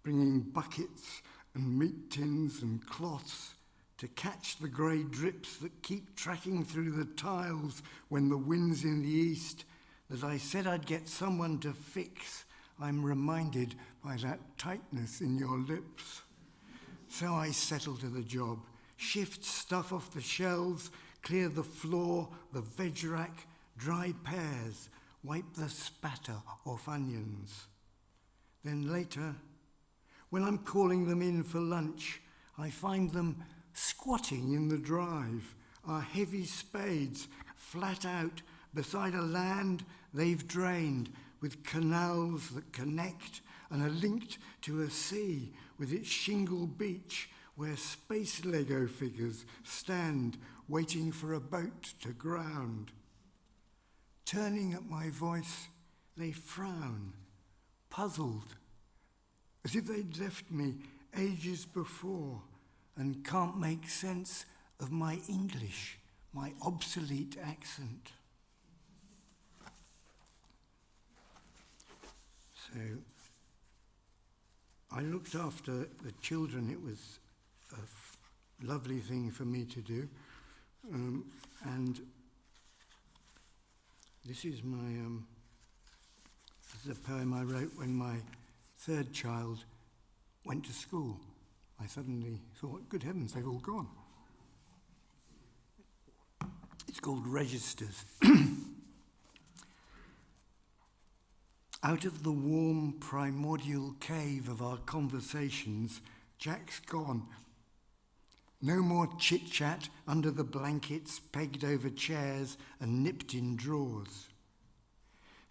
bringing buckets and meat tins and cloths to catch the grey drips that keep tracking through the tiles when the wind's in the east, that I said I'd get someone to fix. I'm reminded by that tightness in your lips. So I settle to the job, shift stuff off the shelves, clear the floor, the veg rack, dry pears, wipe the spatter off onions. Then later, when I'm calling them in for lunch, I find them squatting in the drive, our heavy spades flat out beside a land they've drained, with canals that connect and are linked to a sea with its shingle beach where space Lego figures stand waiting for a boat to ground. Turning at my voice, they frown, puzzled, as if they'd left me ages before and can't make sense of my English, my obsolete accent. So I looked after the children. It was a lovely thing for me to do. And this is this is a poem I wrote when my third child went to school. I suddenly thought, good heavens, they've all gone. It's called Registers. Out of the warm primordial cave of our conversations, Jack's gone. No more chit-chat under the blankets pegged over chairs and nipped in drawers.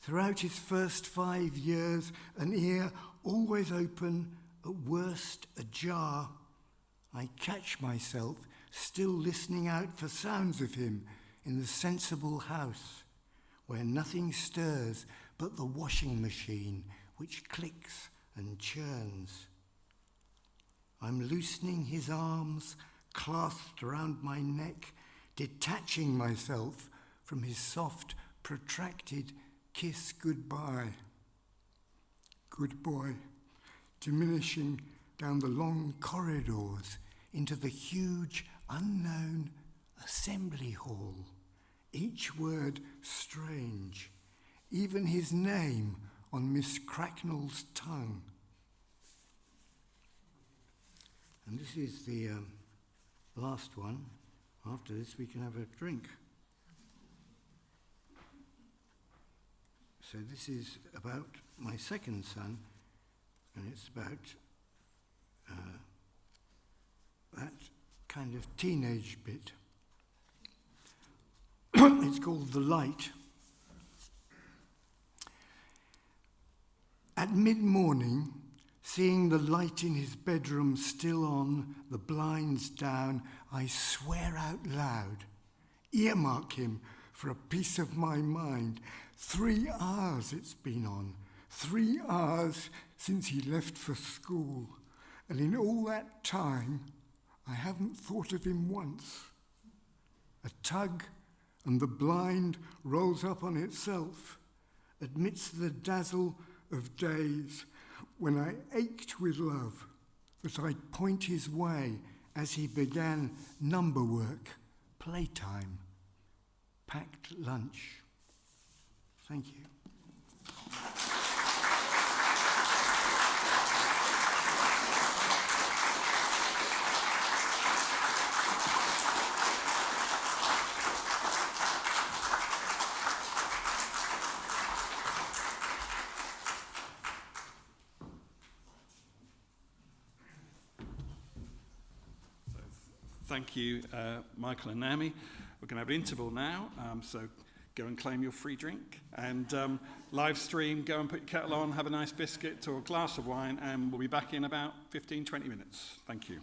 Throughout his first 5 years, an ear always open, at worst ajar, I catch myself still listening out for sounds of him in the sensible house, where nothing stirs but the washing machine which clicks and churns. I'm loosening his arms, clasped around my neck, detaching myself from his soft, protracted kiss goodbye. Good boy, diminishing down the long corridors into the huge, unknown assembly hall, each word strange, even his name on Miss Cracknell's tongue. And this is the last one. After this, we can have a drink. So this is about my second son, and it's about that kind of teenage bit. It's called The Light. At mid-morning, seeing the light in his bedroom still on, the blinds down, I swear out loud, earmark him for a piece of my mind. 3 hours it's been on, 3 hours since he left for school, and in all that time, I haven't thought of him once. A tug, and the blind rolls up on itself, amidst the dazzle of days when I ached with love that I'd point his way as he began number work, playtime, packed lunch. Thank you. Thank you, Michael and Naomi. We're going to have an interval now, so go and claim your free drink. And live stream, go and put your kettle on, have a nice biscuit or a glass of wine, and we'll be back in about 15, 20 minutes. Thank you.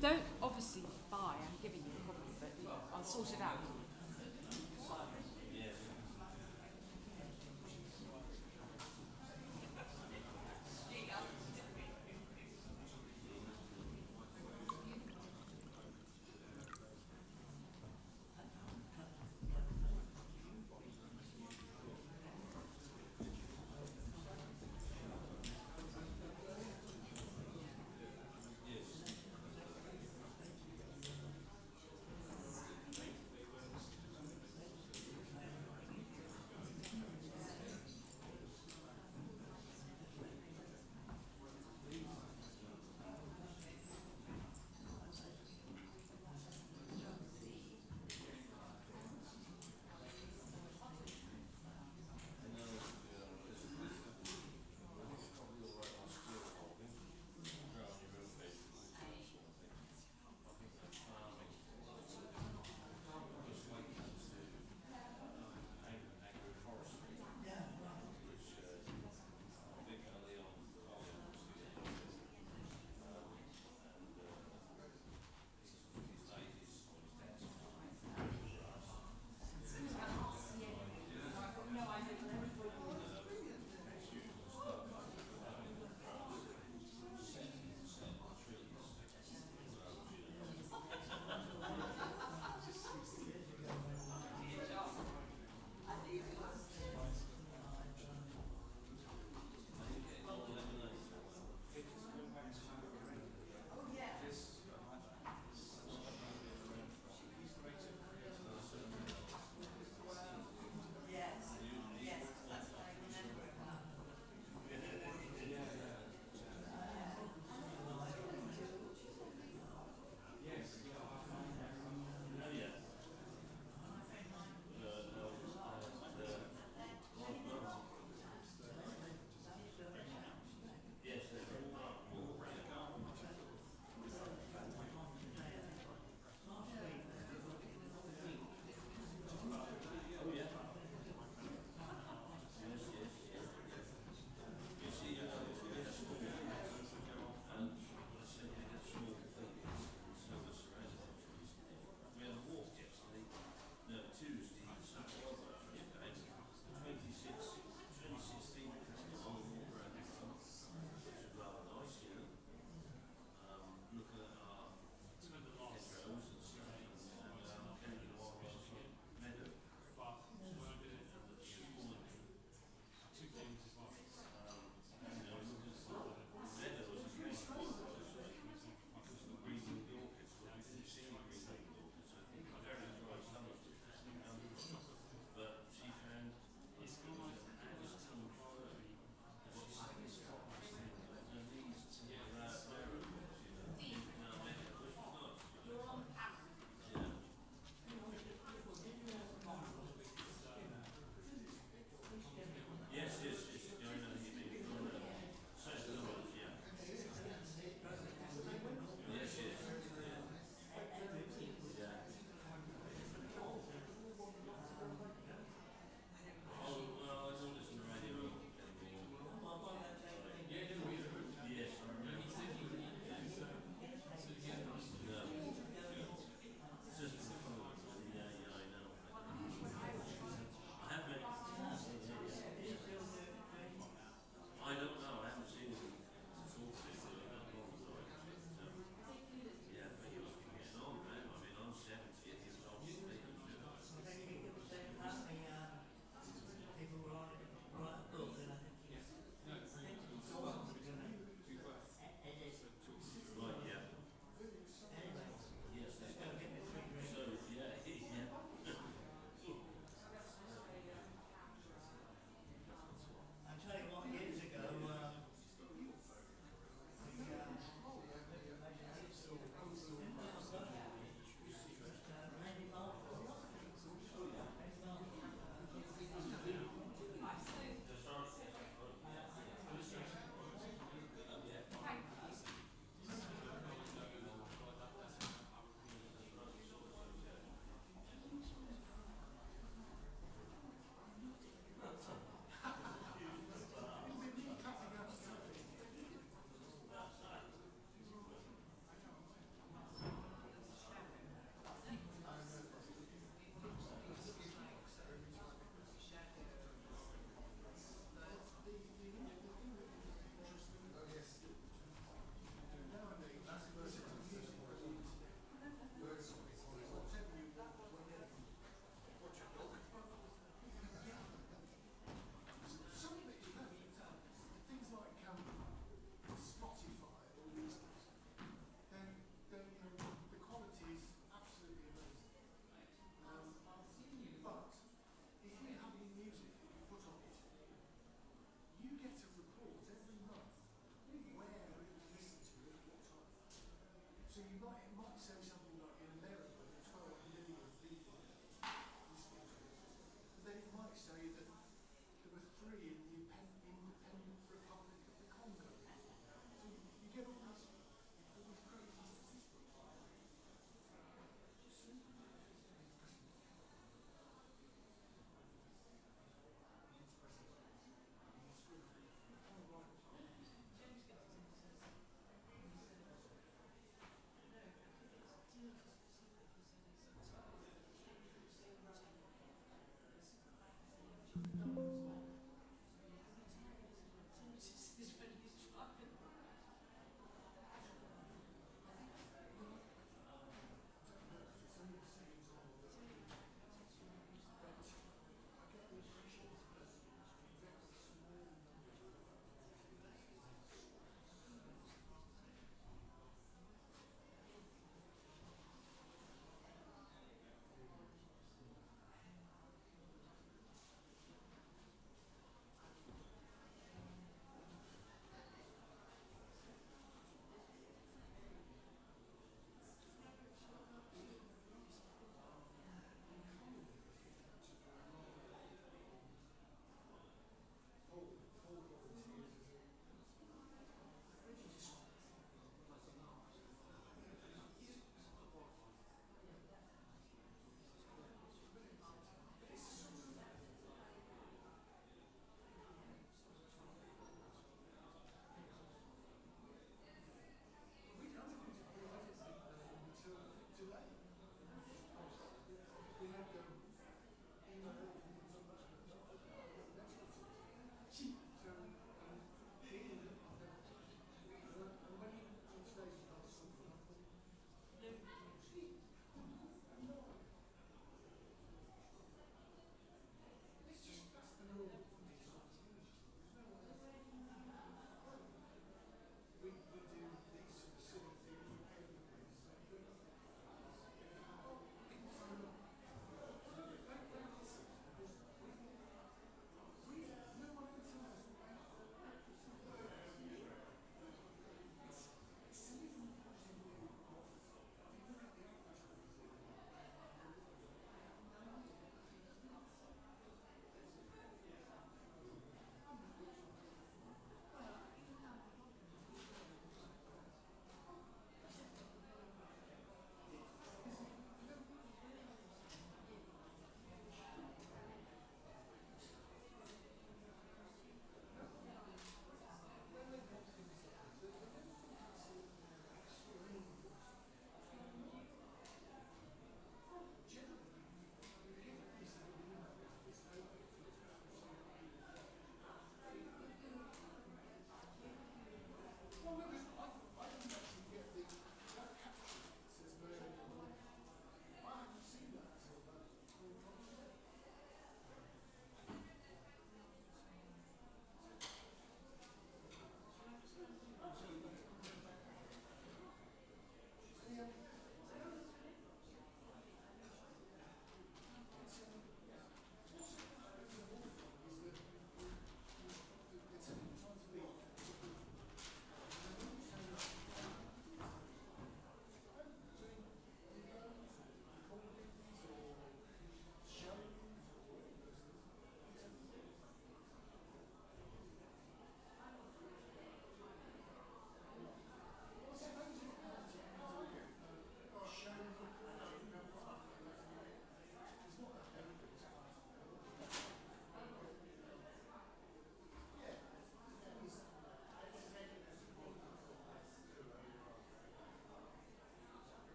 Don't obviously buy, I'm giving you the copy, but I'll sort it out.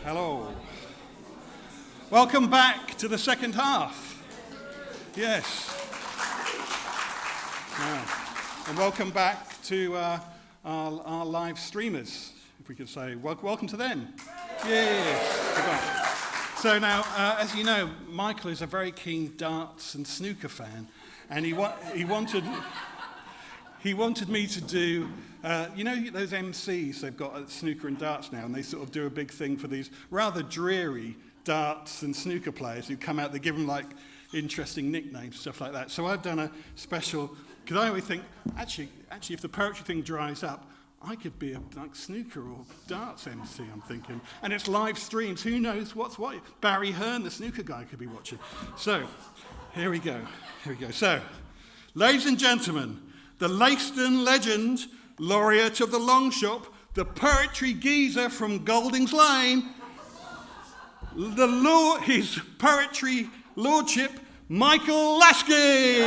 Hello. Welcome back to the second half. Yes. Yeah. And welcome back to our live streamers, if we could say. Welcome to them. Yes. So now, as you know, Michael is a very keen darts and snooker fan, and he wanted me to do, you know those MCs they've got at snooker and darts now, and they sort of do a big thing for these rather dreary darts and snooker players who come out, they give them like interesting nicknames, stuff like that. So I've done a special, because I always think, actually, if the poetry thing dries up, I could be a like snooker or darts MC, I'm thinking. And it's live streams, who knows what's what? Barry Hearn, the snooker guy, could be watching. So, here we go. So, ladies and gentlemen, the Leiston legend, laureate of the Long Shop, the poetry geezer from Goldings Lane, his poetry lordship, Michael Lasky.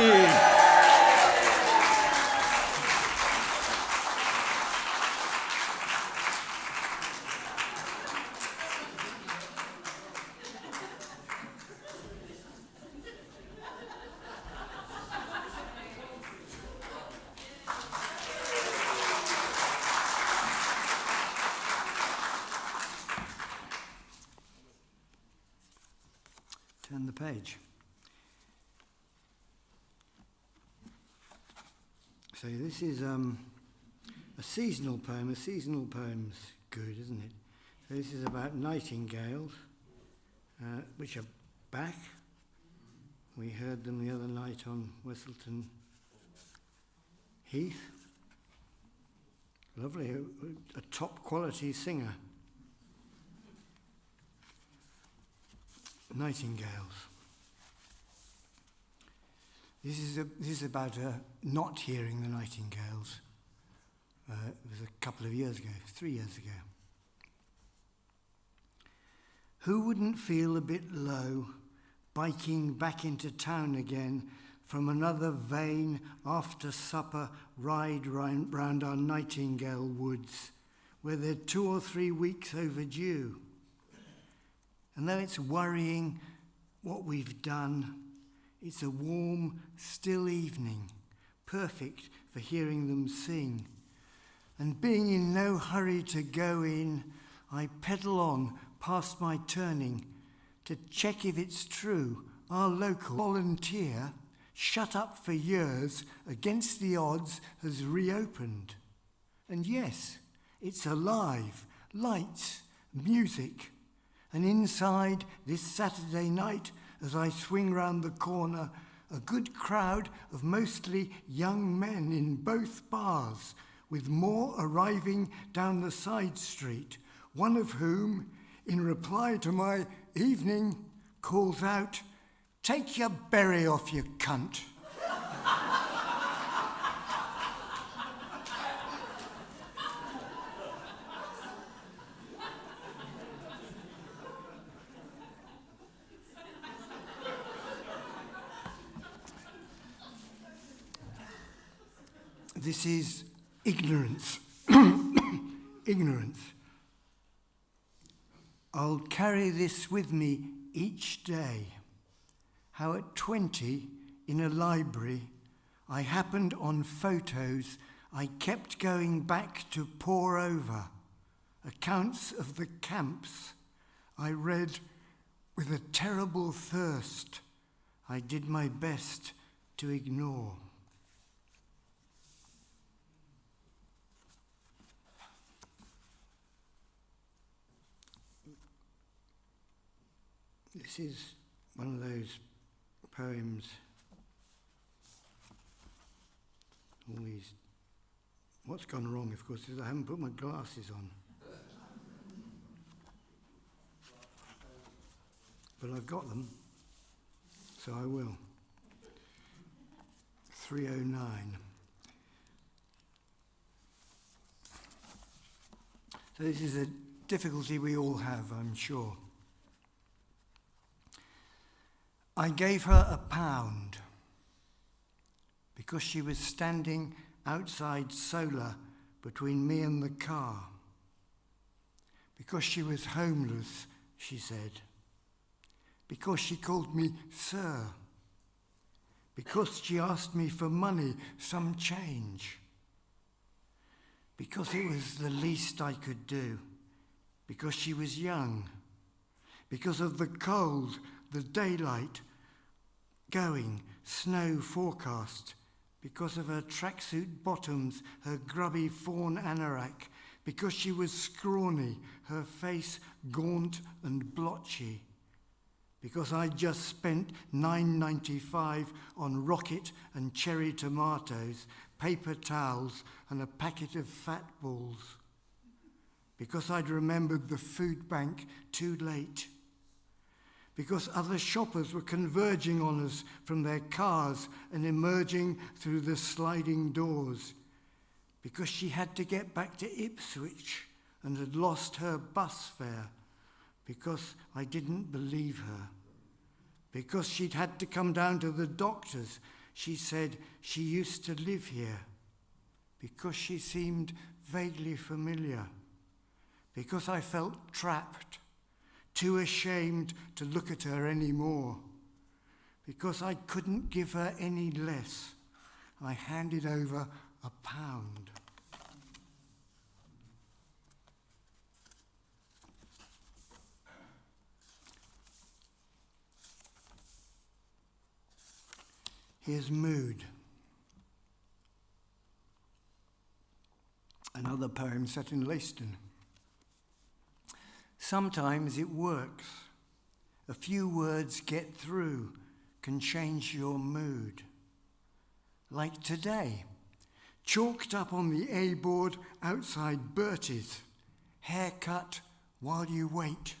Turn the page. So this is a seasonal poem. A seasonal poem's good, isn't it? So this is about nightingales, which are back. We heard them the other night on Westleton Heath. Lovely, a top quality singer. Nightingales. This is about not hearing the nightingales. It was a couple of years ago, 3 years ago. Who wouldn't feel a bit low, biking back into town again from another vain after-supper ride round our Nightingale woods, where they're 2 or 3 weeks overdue? And though it's worrying what we've done, it's a warm, still evening, perfect for hearing them sing. And being in no hurry to go in, I pedal on past my turning to check if it's true. Our local volunteer, shut up for years against the odds, has reopened. And yes, it's alive, lights, music. And inside this Saturday night, as I swing round the corner, a good crowd of mostly young men in both bars, with more arriving down the side street, one of whom, in reply to my evening, calls out, "Take your berry off, you cunt." This is ignorance. Ignorance. I'll carry this with me each day. How at 20, in a library, I happened on photos I kept going back to pore over. Accounts of the camps I read with a terrible thirst I did my best to ignore. This is one of those poems, all these, what's gone wrong, of course, is I haven't put my glasses on. But I've got them, so I will. 309. So this is a difficulty we all have, I'm sure. I gave her £1 because she was standing outside solar between me and the car, because she was homeless she said. Because she called me sir. Because she asked me for money, some change. Because it was the least I could do. Because she was young. Because of the cold, the daylight, going, snow forecast. Because of her tracksuit bottoms, her grubby fawn anorak. Because she was scrawny, her face gaunt and blotchy. Because I just spent $9.95 on rocket and cherry tomatoes, paper towels and a packet of fat balls. Because I'd remembered the food bank too late. Because other shoppers were converging on us from their cars and emerging through the sliding doors. Because she had to get back to Ipswich and had lost her bus fare. Because I didn't believe her. Because she'd had to come down to the doctor's. She said she used to live here. Because she seemed vaguely familiar. Because I felt trapped, too ashamed to look at her anymore. Because I couldn't give her any less. I handed over £1. Here's Mood, another poem set in Leiston. Sometimes it works. A few words get through, can change your mood. Like today, chalked up on the A-board outside Bertie's, haircut while you wait.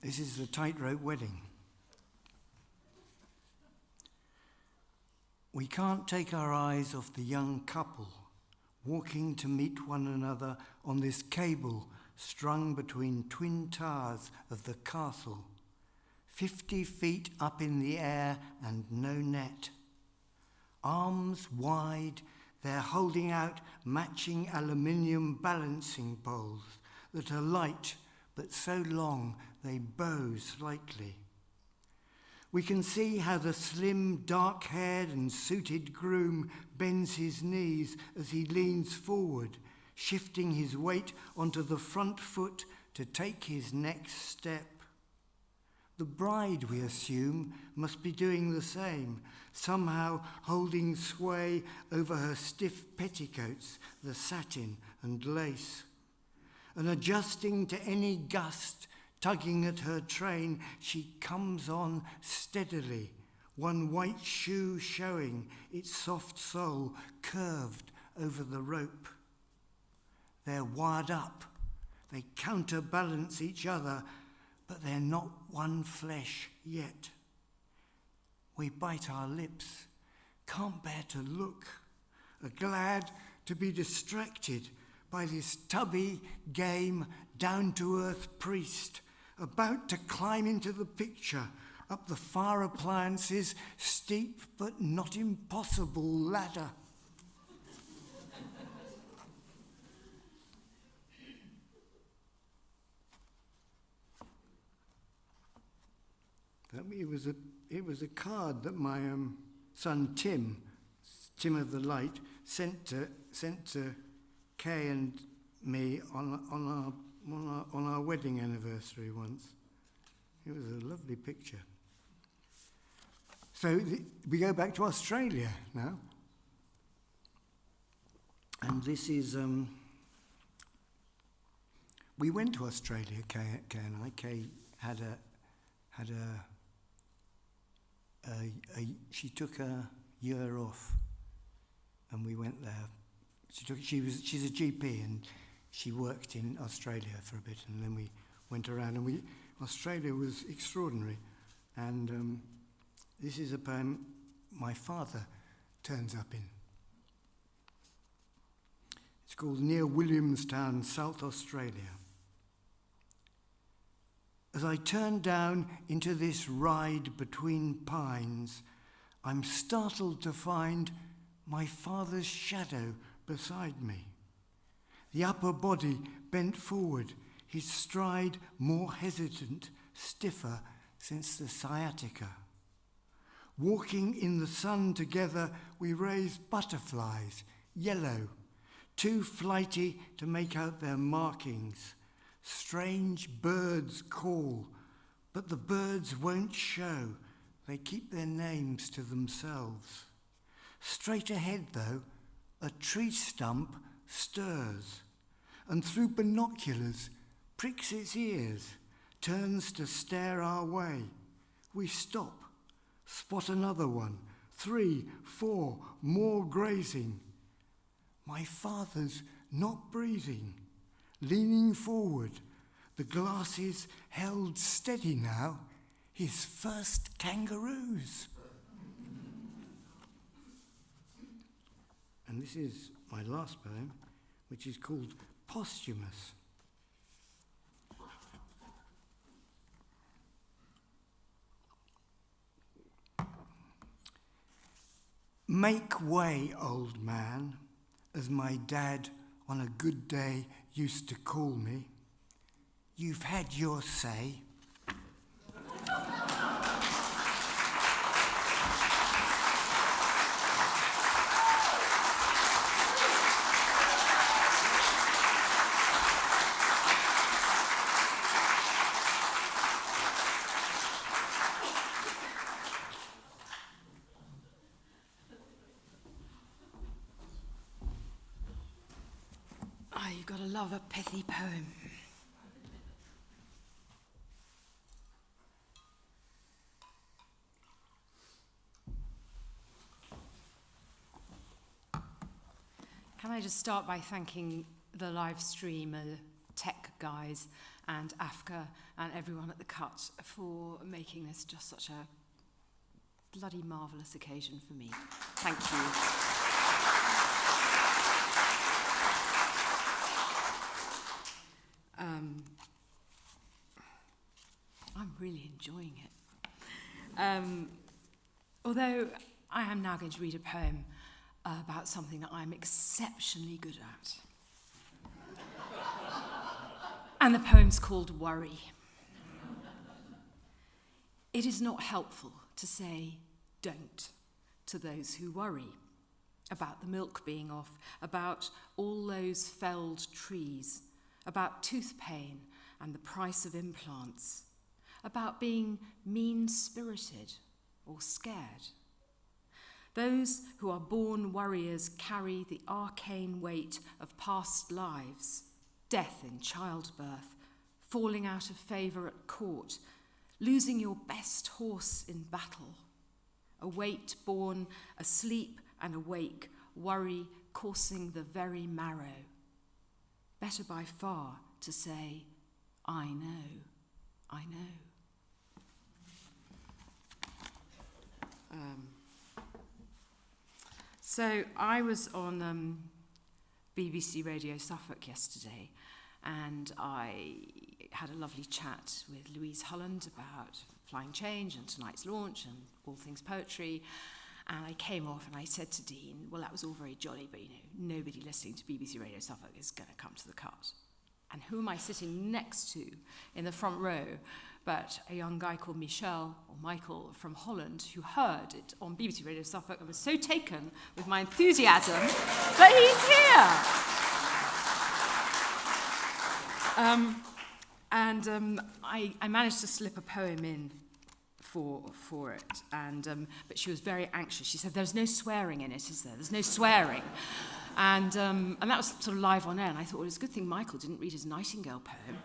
This is the tightrope wedding. We can't take our eyes off the young couple walking to meet one another on this cable strung between twin towers of the castle, 50 feet up in the air and no net. Arms wide, they're holding out matching aluminium balancing poles that are light but so long they bow slightly. We can see how the slim, dark-haired and suited groom bends his knees as he leans forward, shifting his weight onto the front foot to take his next step. The bride, we assume, must be doing the same, somehow holding sway over her stiff petticoats, the satin and lace. And adjusting to any gust tugging at her train, she comes on steadily, one white shoe showing its soft sole curved over the rope. They're wired up, they counterbalance each other, but they're not one flesh yet. We bite our lips, can't bear to look, are glad to be distracted by this tubby, game, down-to-earth priest, about to climb into the picture, up the fire appliances' steep but not impossible ladder. It was a card that my son Tim of the Light, sent to Kay and me on our wedding anniversary once. It was a lovely picture. So we go back to Australia now, and this is. We went to Australia, Kay and I. Kay she took a year off, and we went there. She's a GP, and she worked in Australia for a bit, and then we went around, and Australia was extraordinary. And this is a poem my father turns up in. It's called Near Williamstown, South Australia. As I turn down into this ride between pines, I'm startled to find my father's shadow beside me. The upper body bent forward, his stride more hesitant, stiffer since the sciatica. Walking in the sun together, we raise butterflies, yellow, too flighty to make out their markings. Strange birds call, but the birds won't show. They keep their names to themselves. Straight ahead, though, a tree stump stirs, and through binoculars pricks its ears, turns to stare our way. We stop, spot another one, 3, 4, more grazing. My father's not breathing, leaning forward, the glasses held steady now, his first kangaroos. And this is my last poem, which is called Posthumous. Make way, old man, as my dad on a good day used to call me. You've had your say. You've got to love a pithy poem. Can I just start by thanking the live stream, tech guys and AFCA and everyone at the Cut for making this just such a bloody marvellous occasion for me. Thank you. I'm really enjoying it. Although I am now going to read a poem about something that I'm exceptionally good at. And the poem's called Worry. It is not helpful to say don't to those who worry about the milk being off, about all those felled trees, about tooth pain and the price of implants, about being mean-spirited or scared. Those who are born worriers carry the arcane weight of past lives, death in childbirth, falling out of favour at court, losing your best horse in battle, a weight born asleep and awake, worry coursing the very marrow. Better by far to say, I know, I know. So I was on BBC Radio Suffolk yesterday, and I had a lovely chat with Louise Holland about Flying Change and tonight's launch and all things poetry. And I came off and I said to Dean, well, that was all very jolly, but nobody listening to BBC Radio Suffolk is going to come to the Cut. And who am I sitting next to in the front row but a young guy called Michael from Holland, who heard it on BBC Radio Suffolk and was so taken with my enthusiasm that he's here. I managed to slip a poem in for it, but she was very anxious. She said, "There's no swearing in it, is there? There's no swearing." And that was sort of live on air, and I thought, well, it's a good thing Michael didn't read his Nightingale poem.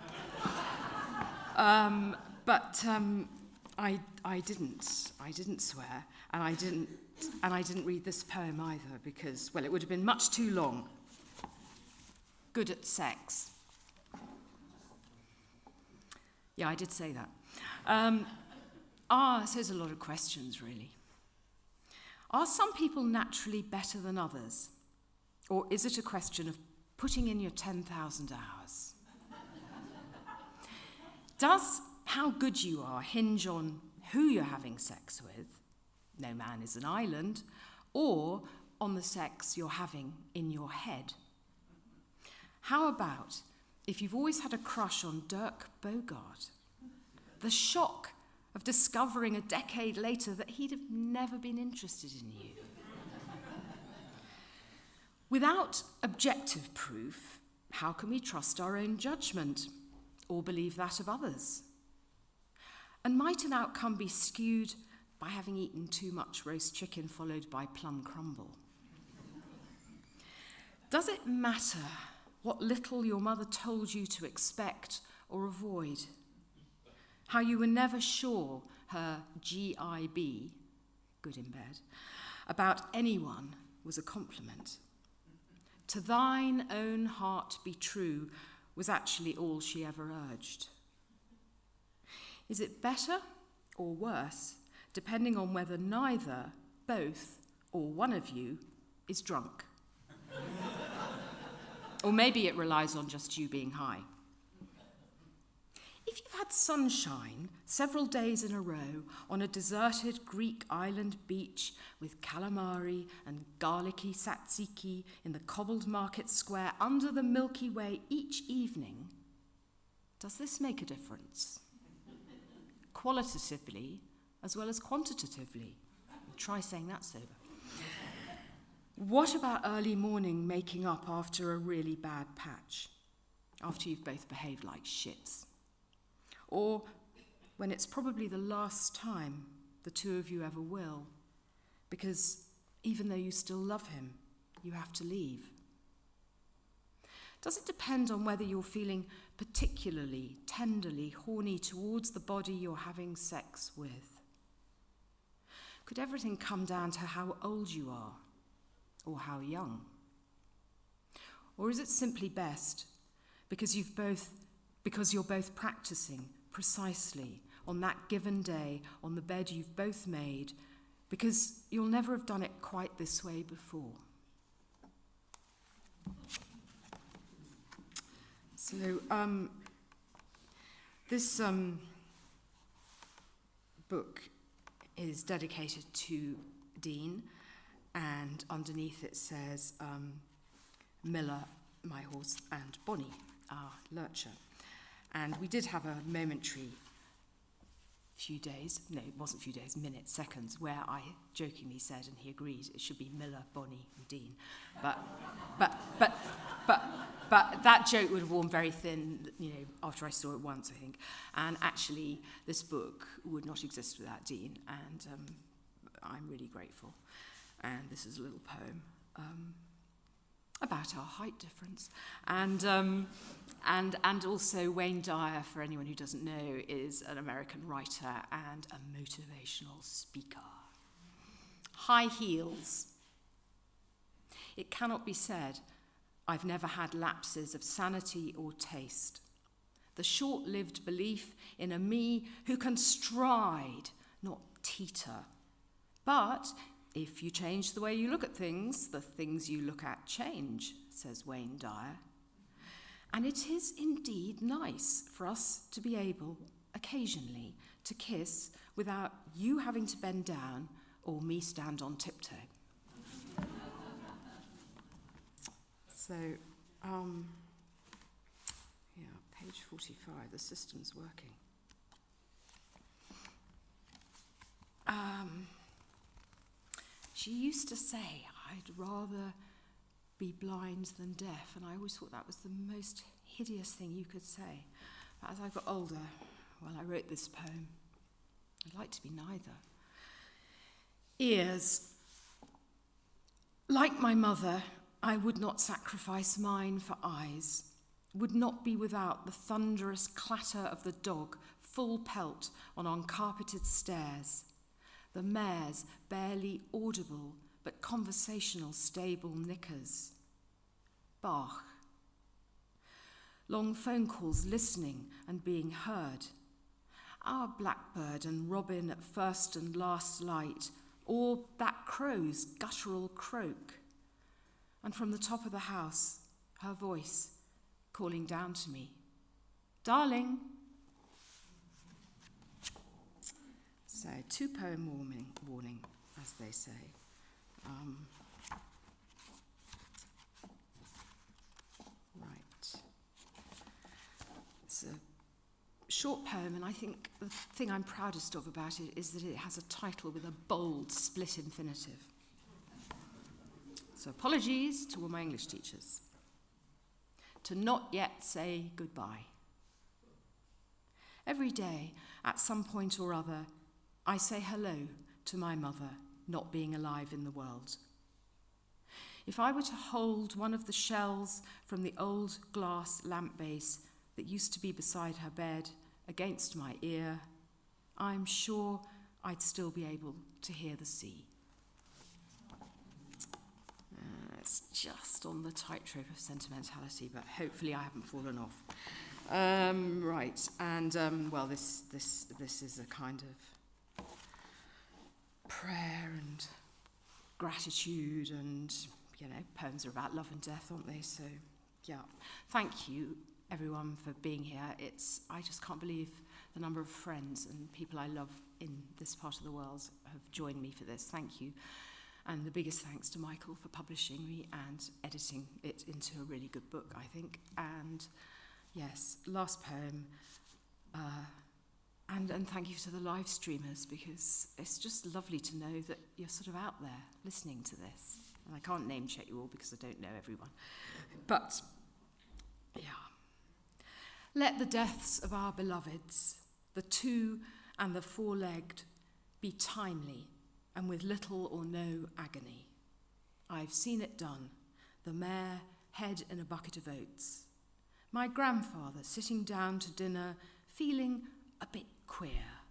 But I didn't swear, and I didn't read this poem either because, well, it would have been much too long. Good at sex. Yeah, I did say that. So there's a lot of questions, really. Are some people naturally better than others? Or is it a question of putting in your 10,000 hours? Does how good you are hinge on who you're having sex with, no man is an island, or on the sex you're having in your head. How about if you've always had a crush on Dirk Bogarde? The shock of discovering a decade later that he'd have never been interested in you. Without objective proof, how can we trust our own judgment or believe that of others? And might an outcome be skewed by having eaten too much roast chicken followed by plum crumble? Does it matter what little your mother told you to expect or avoid? How you were never sure her GIB, good in bed, about anyone was a compliment? To thine own heart be true was actually all she ever urged. Is it better or worse, depending on whether neither, both, or one of you is drunk? Or maybe it relies on just you being high. If you've had sunshine several days in a row on a deserted Greek island beach with calamari and garlicky tzatziki in the cobbled market square under the Milky Way each evening, does this make a difference? Qualitatively as well as quantitatively. Try saying that sober. What about early morning making up after a really bad patch, after you've both behaved like shits? Or when it's probably the last time the two of you ever will, because even though you still love him, you have to leave? Does it depend on whether you're feeling particularly, tenderly horny towards the body you're having sex with? Could everything come down to how old you are or how young? Or is it simply best because you're both practicing precisely on that given day on the bed you've both made, because you'll never have done it quite this way before? So this book is dedicated to Dean, and underneath it says Miller, my horse, and Bonnie, our lurcher. And we did have a momentary few days, no, it wasn't few days, minutes, seconds, where I jokingly said, and he agreed, it should be Miller, Bonnie, and Dean. But that joke would have worn very thin, after I saw it once, I think. And actually, this book would not exist without Dean, and I'm really grateful. And this is a little poem about our height difference. And also Wayne Dyer, for anyone who doesn't know, is an American writer and a motivational speaker. High heels. It cannot be said I've never had lapses of sanity or taste. The short-lived belief in a me who can stride, not teeter. But if you change the way you look at things, the things you look at change, says Wayne Dyer. And it is indeed nice for us to be able, occasionally, to kiss without you having to bend down or me stand on tiptoe. So, page 45, the system's working. She used to say, I'd rather be blind than deaf, and I always thought that was the most hideous thing you could say. But as I got older, I wrote this poem. I'd like to be neither. Ears. Like my mother, I would not sacrifice mine for eyes, would not be without the thunderous clatter of the dog, full pelt on uncarpeted stairs, the mare's barely audible but conversational stable knickers. Bach. Long phone calls listening and being heard. Our blackbird and robin at first and last light, or that crow's guttural croak. And from the top of the house, her voice calling down to me. Darling. So, 2 poem warning, as they say. Right. It's a short poem, and I think the thing I'm proudest of about it is that it has a title with a bold split infinitive. So apologies to all my English teachers. To not yet say goodbye. Every day, at some point or other, I say hello to my mother not being alive in the world. If I were to hold one of the shells from the old glass lamp base that used to be beside her bed against my ear, I'm sure I'd still be able to hear the sea. It's just on the tightrope of sentimentality, but hopefully I haven't fallen off. Right, and well, this is a kind of prayer and gratitude, and poems are about love and death, aren't they? So, yeah, thank you everyone for being here. I just can't believe the number of friends and people I love in this part of the world have joined me for this. Thank you. And the biggest thanks to Michael for publishing me and editing it into a really good book, I think. And yes, last poem. And thank you to the live streamers, because it's just lovely to know that you're sort of out there listening to this. And I can't name check you all because I don't know everyone. But, yeah. Let the deaths of our beloveds, the 2 and the 4-legged, be timely and with little or no agony. I've seen it done, the mare head in a bucket of oats. My grandfather sitting down to dinner, feeling a bit queer.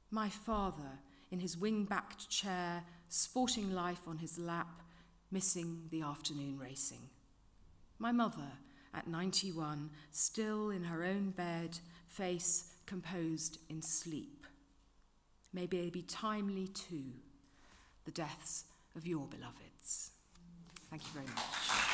My father in his wing-backed chair, sporting life on his lap, missing the afternoon racing. My mother, at 91, still in her own bed, face composed in sleep. May they be timely too, the deaths of your beloveds. Thank you very much.